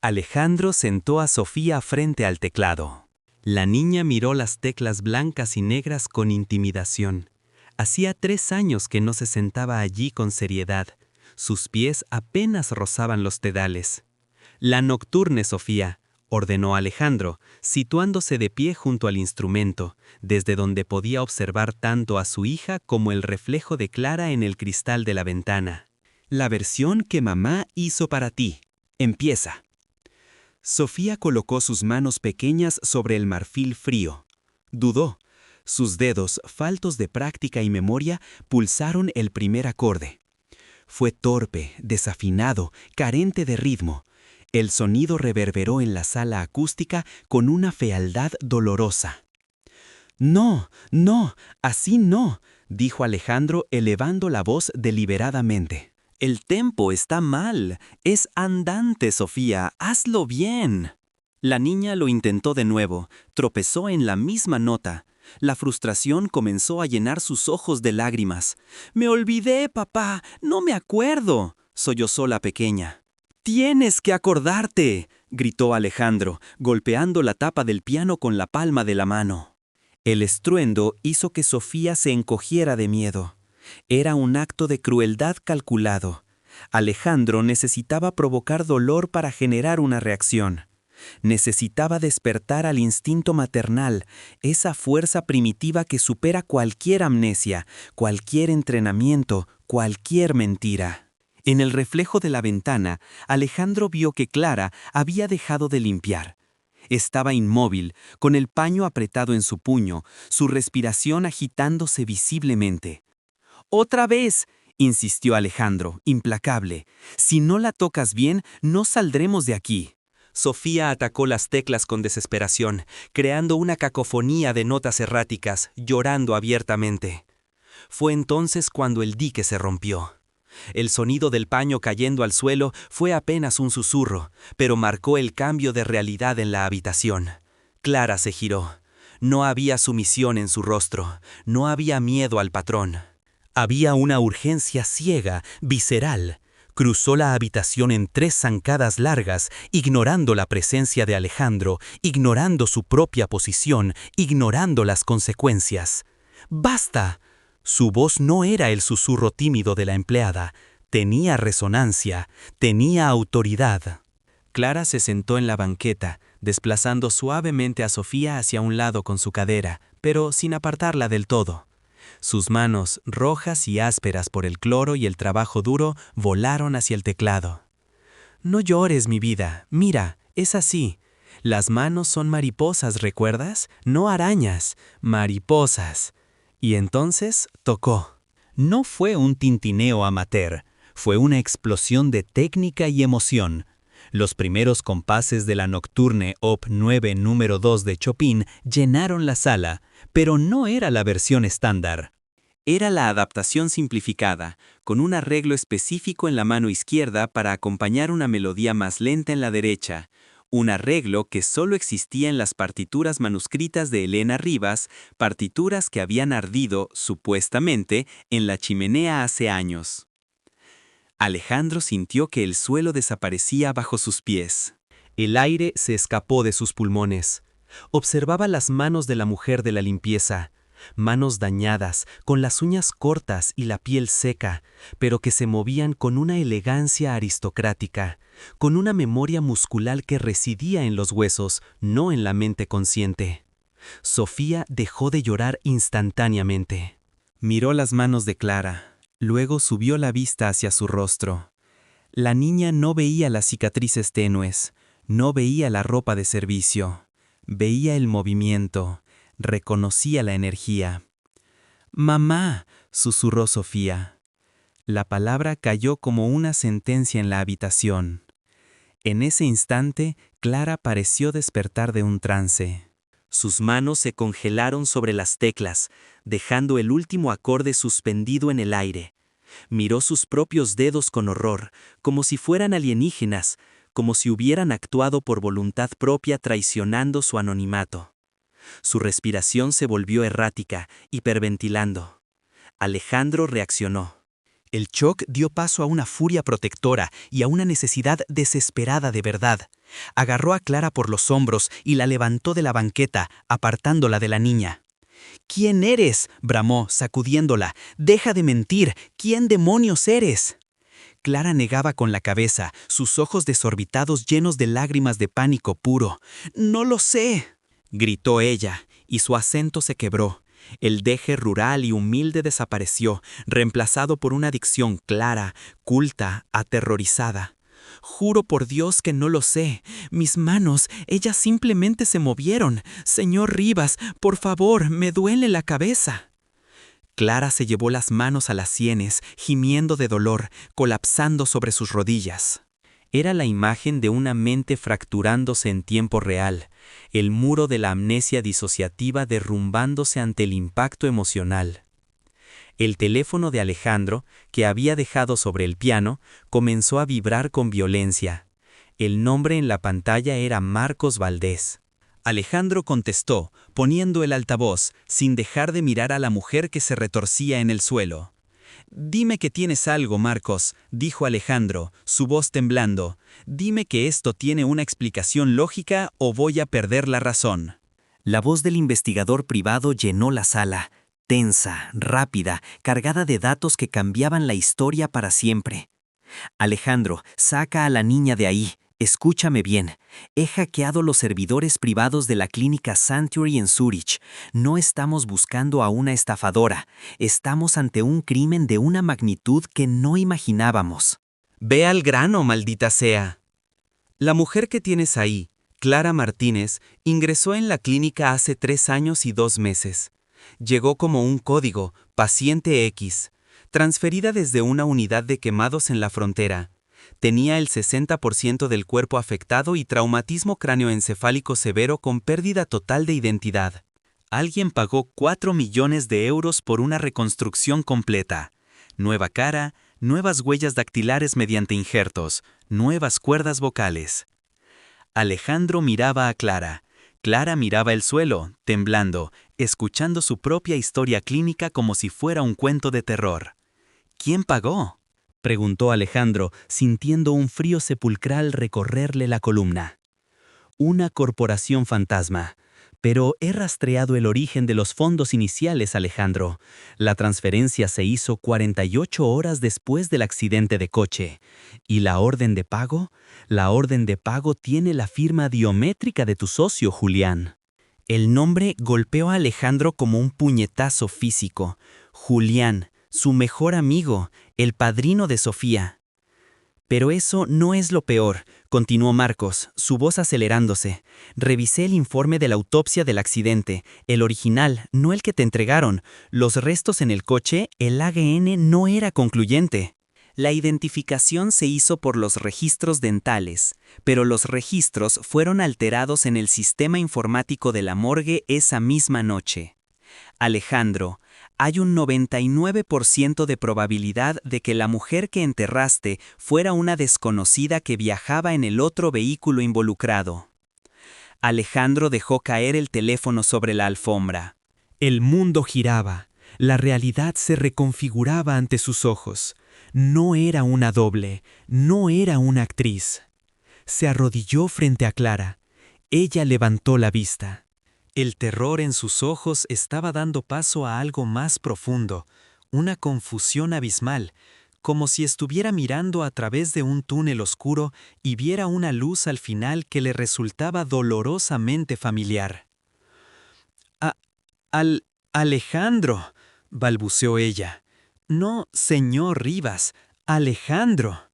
Alejandro sentó a Sofía frente al teclado. La niña miró las teclas blancas y negras con intimidación. Hacía 3 años que no se sentaba allí con seriedad. Sus pies apenas rozaban los pedales. «La nocturne, Sofía», ordenó Alejandro, situándose de pie junto al instrumento, desde donde podía observar tanto a su hija como el reflejo de Clara en el cristal de la ventana. La versión que mamá hizo para ti. Empieza. Sofía colocó sus manos pequeñas sobre el marfil frío. Dudó. Sus dedos, faltos de práctica y memoria, pulsaron el primer acorde. Fue torpe, desafinado, carente de ritmo. El sonido reverberó en la sala acústica con una fealdad dolorosa. «No, no, así no», dijo Alejandro elevando la voz deliberadamente. «El tempo está mal. Es andante, Sofía. Hazlo bien». La niña lo intentó de nuevo. Tropezó en la misma nota. La frustración comenzó a llenar sus ojos de lágrimas. «Me olvidé, papá. No me acuerdo», sollozó la pequeña. «Tienes que acordarte», gritó Alejandro, golpeando la tapa del piano con la palma de la mano. El estruendo hizo que Sofía se encogiera de miedo. Era un acto de crueldad calculado. Alejandro necesitaba provocar dolor para generar una reacción. Necesitaba despertar al instinto maternal, esa fuerza primitiva que supera cualquier amnesia, cualquier entrenamiento, cualquier mentira. En el reflejo de la ventana, Alejandro vio que Clara había dejado de limpiar. Estaba inmóvil, con el paño apretado en su puño, su respiración agitándose visiblemente. «¡Otra vez!», insistió Alejandro, implacable. «Si no la tocas bien, no saldremos de aquí». Sofía atacó las teclas con desesperación, creando una cacofonía de notas erráticas, llorando abiertamente. Fue entonces cuando el dique se rompió. El sonido del paño cayendo al suelo fue apenas un susurro, pero marcó el cambio de realidad en la habitación. Clara se giró. No había sumisión en su rostro, no había miedo al patrón. Había una urgencia ciega, visceral. Cruzó la habitación en 3 zancadas largas, ignorando la presencia de Alejandro, ignorando su propia posición, ignorando las consecuencias. ¡Basta! Su voz no era el susurro tímido de la empleada. Tenía resonancia, tenía autoridad. Clara se sentó en la banqueta, desplazando suavemente a Sofía hacia un lado con su cadera, pero sin apartarla del todo. Sus manos, rojas y ásperas por el cloro y el trabajo duro, volaron hacia el teclado. «No llores, mi vida. Mira, es así. Las manos son mariposas, ¿recuerdas? No arañas, mariposas». Y entonces tocó. No fue un tintineo amateur, fue una explosión de técnica y emoción. Los primeros compases de la Nocturne Op. 9 número 2 de Chopin llenaron la sala, pero no era la versión estándar. Era la adaptación simplificada, con un arreglo específico en la mano izquierda para acompañar una melodía más lenta en la derecha, un arreglo que solo existía en las partituras manuscritas de Elena Rivas, partituras que habían ardido, supuestamente, en la chimenea hace años. Alejandro sintió que el suelo desaparecía bajo sus pies. El aire se escapó de sus pulmones. Observaba las manos de la mujer de la limpieza, manos dañadas, con las uñas cortas y la piel seca, pero que se movían con una elegancia aristocrática, con una memoria muscular que residía en los huesos, no en la mente consciente. Sofía dejó de llorar instantáneamente. Miró las manos de Clara, luego subió la vista hacia su rostro. La niña no veía las cicatrices tenues, no veía la ropa de servicio, veía el movimiento. Reconocía la energía. «Mamá», susurró Sofía. La palabra cayó como una sentencia en la habitación. En ese instante, Clara pareció despertar de un trance. Sus manos se congelaron sobre las teclas, dejando el último acorde suspendido en el aire. Miró sus propios dedos con horror, como si fueran alienígenas, como si hubieran actuado por voluntad propia traicionando su anonimato. Su respiración se volvió errática, hiperventilando. Alejandro reaccionó. El shock dio paso a una furia protectora y a una necesidad desesperada de verdad. Agarró a Clara por los hombros y la levantó de la banqueta, apartándola de la niña. «¿Quién eres?», bramó, sacudiéndola. «Deja de mentir. ¿Quién demonios eres?». Clara negaba con la cabeza, sus ojos desorbitados llenos de lágrimas de pánico puro. «No lo sé», gritó ella, y su acento se quebró. El deje rural y humilde desapareció, reemplazado por una dicción clara, culta, aterrorizada. «Juro por Dios que no lo sé. Mis manos, ellas simplemente se movieron. Señor Rivas, por favor, me duele la cabeza». Clara se llevó las manos a las sienes, gimiendo de dolor, colapsando sobre sus rodillas. Era la imagen de una mente fracturándose en tiempo real, el muro de la amnesia disociativa derrumbándose ante el impacto emocional. El teléfono de Alejandro, que había dejado sobre el piano, comenzó a vibrar con violencia. El nombre en la pantalla era Marcos Valdés. Alejandro contestó, poniendo el altavoz, sin dejar de mirar a la mujer que se retorcía en el suelo. «Dime que tienes algo, Marcos», dijo Alejandro, su voz temblando. «Dime que esto tiene una explicación lógica o voy a perder la razón». La voz del investigador privado llenó la sala, tensa, rápida, cargada de datos que cambiaban la historia para siempre. «Alejandro, saca a la niña de ahí. Escúchame bien. He hackeado los servidores privados de la clínica Sanctuary en Zúrich. No estamos buscando a una estafadora. Estamos ante un crimen de una magnitud que no imaginábamos». «Ve al grano, maldita sea». «La mujer que tienes ahí, Clara Martínez, ingresó en la clínica hace 3 años y 2 meses. Llegó como un código, paciente X, transferida desde una unidad de quemados en la frontera. Tenía el 60% del cuerpo afectado y traumatismo cráneoencefálico severo con pérdida total de identidad. Alguien pagó 4 millones de euros por una reconstrucción completa. Nueva cara, nuevas huellas dactilares mediante injertos, nuevas cuerdas vocales». Alejandro miraba a Clara. Clara miraba el suelo, temblando, escuchando su propia historia clínica como si fuera un cuento de terror. «¿Quién pagó?», preguntó Alejandro, sintiendo un frío sepulcral recorrerle la columna. «Una corporación fantasma. Pero he rastreado el origen de los fondos iniciales, Alejandro. La transferencia se hizo 48 horas después del accidente de coche. ¿Y la orden de pago? La orden de pago tiene la firma biométrica de tu socio, Julián». El nombre golpeó a Alejandro como un puñetazo físico. Julián, su mejor amigo, el padrino de Sofía. «Pero eso no es lo peor», continuó Marcos, su voz acelerándose. «Revisé el informe de la autopsia del accidente, el original, no el que te entregaron. Los restos en el coche, el ADN no era concluyente». La identificación se hizo por los registros dentales, pero los registros fueron alterados en el sistema informático de la morgue esa misma noche. «Alejandro, hay un 99% de probabilidad de que la mujer que enterraste fuera una desconocida que viajaba en el otro vehículo involucrado». Alejandro dejó caer el teléfono sobre la alfombra. El mundo giraba. La realidad se reconfiguraba ante sus ojos. No era una doble, no era una actriz. Se arrodilló frente a Clara. Ella levantó la vista. El terror en sus ojos estaba dando paso a algo más profundo, una confusión abismal, como si estuviera mirando a través de un túnel oscuro y viera una luz al final que le resultaba dolorosamente familiar. «Alejandro», balbuceó ella. «No, señor Rivas, Alejandro».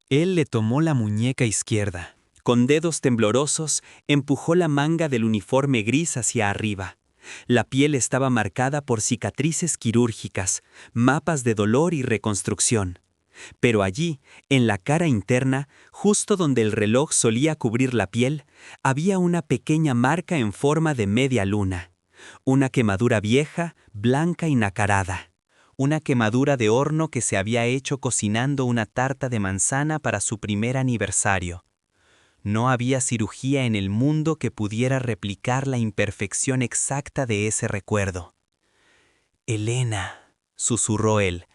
Él le tomó la muñeca izquierda. Con dedos temblorosos, empujó la manga del uniforme gris hacia arriba. La piel estaba marcada por cicatrices quirúrgicas, mapas de dolor y reconstrucción. Pero allí, en la cara interna, justo donde el reloj solía cubrir la piel, había una pequeña marca en forma de media luna. Una quemadura vieja, blanca y nacarada. Una quemadura de horno que se había hecho cocinando una tarta de manzana para su primer aniversario. No había cirugía en el mundo que pudiera replicar la imperfección exacta de ese recuerdo. «Elena», susurró él,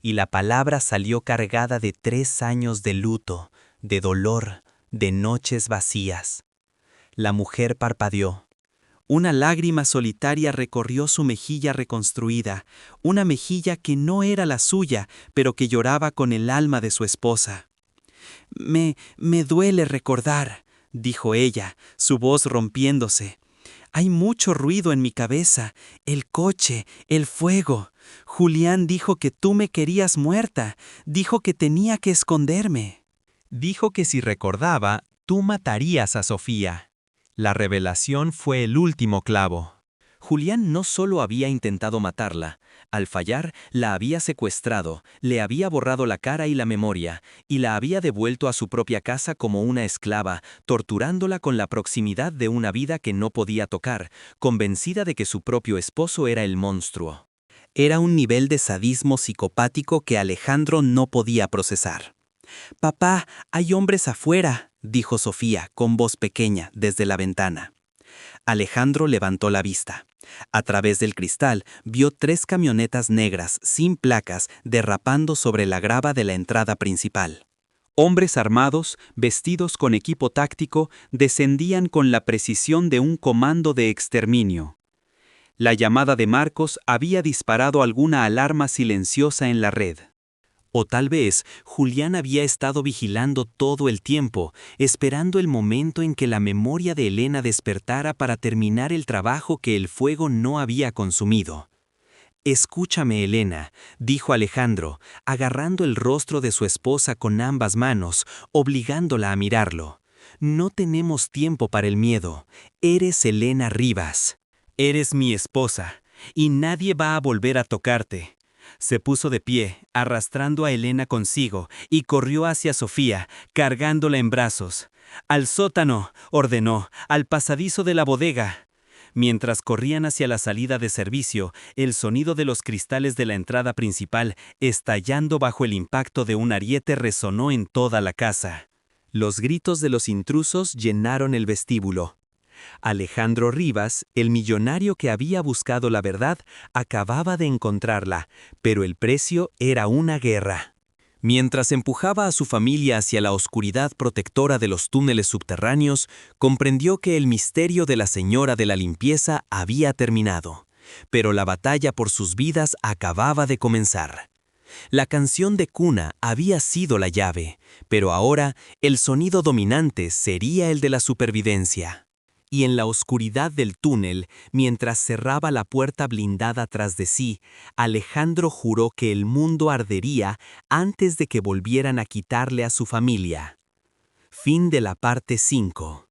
y la palabra salió cargada de 3 años de luto, de dolor, de noches vacías. La mujer parpadeó. Una lágrima solitaria recorrió su mejilla reconstruida, una mejilla que no era la suya, pero que lloraba con el alma de su esposa. Me duele recordar, dijo ella, su voz rompiéndose. Hay mucho ruido en mi cabeza, el coche, el fuego. Julián dijo que tú me querías muerta, dijo que tenía que esconderme. Dijo que si recordaba, tú matarías a Sofía. La revelación fue el último clavo. Julián no solo había intentado matarla, al fallar la había secuestrado, le había borrado la cara y la memoria, y la había devuelto a su propia casa como una esclava, torturándola con la proximidad de una vida que no podía tocar, convencida de que su propio esposo era el monstruo. Era un nivel de sadismo psicopático que Alejandro no podía procesar. «Papá, hay hombres afuera», dijo Sofía con voz pequeña desde la ventana. Alejandro levantó la vista. A través del cristal vio 3 camionetas negras sin placas derrapando sobre la grava de la entrada principal. Hombres armados, vestidos con equipo táctico, descendían con la precisión de un comando de exterminio. La llamada de Marcos había disparado alguna alarma silenciosa en la red. O tal vez Julián había estado vigilando todo el tiempo, esperando el momento en que la memoria de Elena despertara para terminar el trabajo que el fuego no había consumido. «Escúchame, Elena», dijo Alejandro, agarrando el rostro de su esposa con ambas manos, obligándola a mirarlo. «No tenemos tiempo para el miedo. Eres Elena Rivas. Eres mi esposa, y nadie va a volver a tocarte». Se puso de pie, arrastrando a Elena consigo, y corrió hacia Sofía, cargándola en brazos. «Al sótano», ordenó, «al pasadizo de la bodega». Mientras corrían hacia la salida de servicio, el sonido de los cristales de la entrada principal, estallando bajo el impacto de un ariete, resonó en toda la casa. Los gritos de los intrusos llenaron el vestíbulo. Alejandro Rivas, el millonario que había buscado la verdad, acababa de encontrarla, pero el precio era una guerra. Mientras empujaba a su familia hacia la oscuridad protectora de los túneles subterráneos, comprendió que el misterio de la señora de la limpieza había terminado, pero la batalla por sus vidas acababa de comenzar. La canción de cuna había sido la llave, pero ahora el sonido dominante sería el de la supervivencia. Y en la oscuridad del túnel, mientras cerraba la puerta blindada tras de sí, Alejandro juró que el mundo ardería antes de que volvieran a quitarle a su familia. Fin de la parte 5.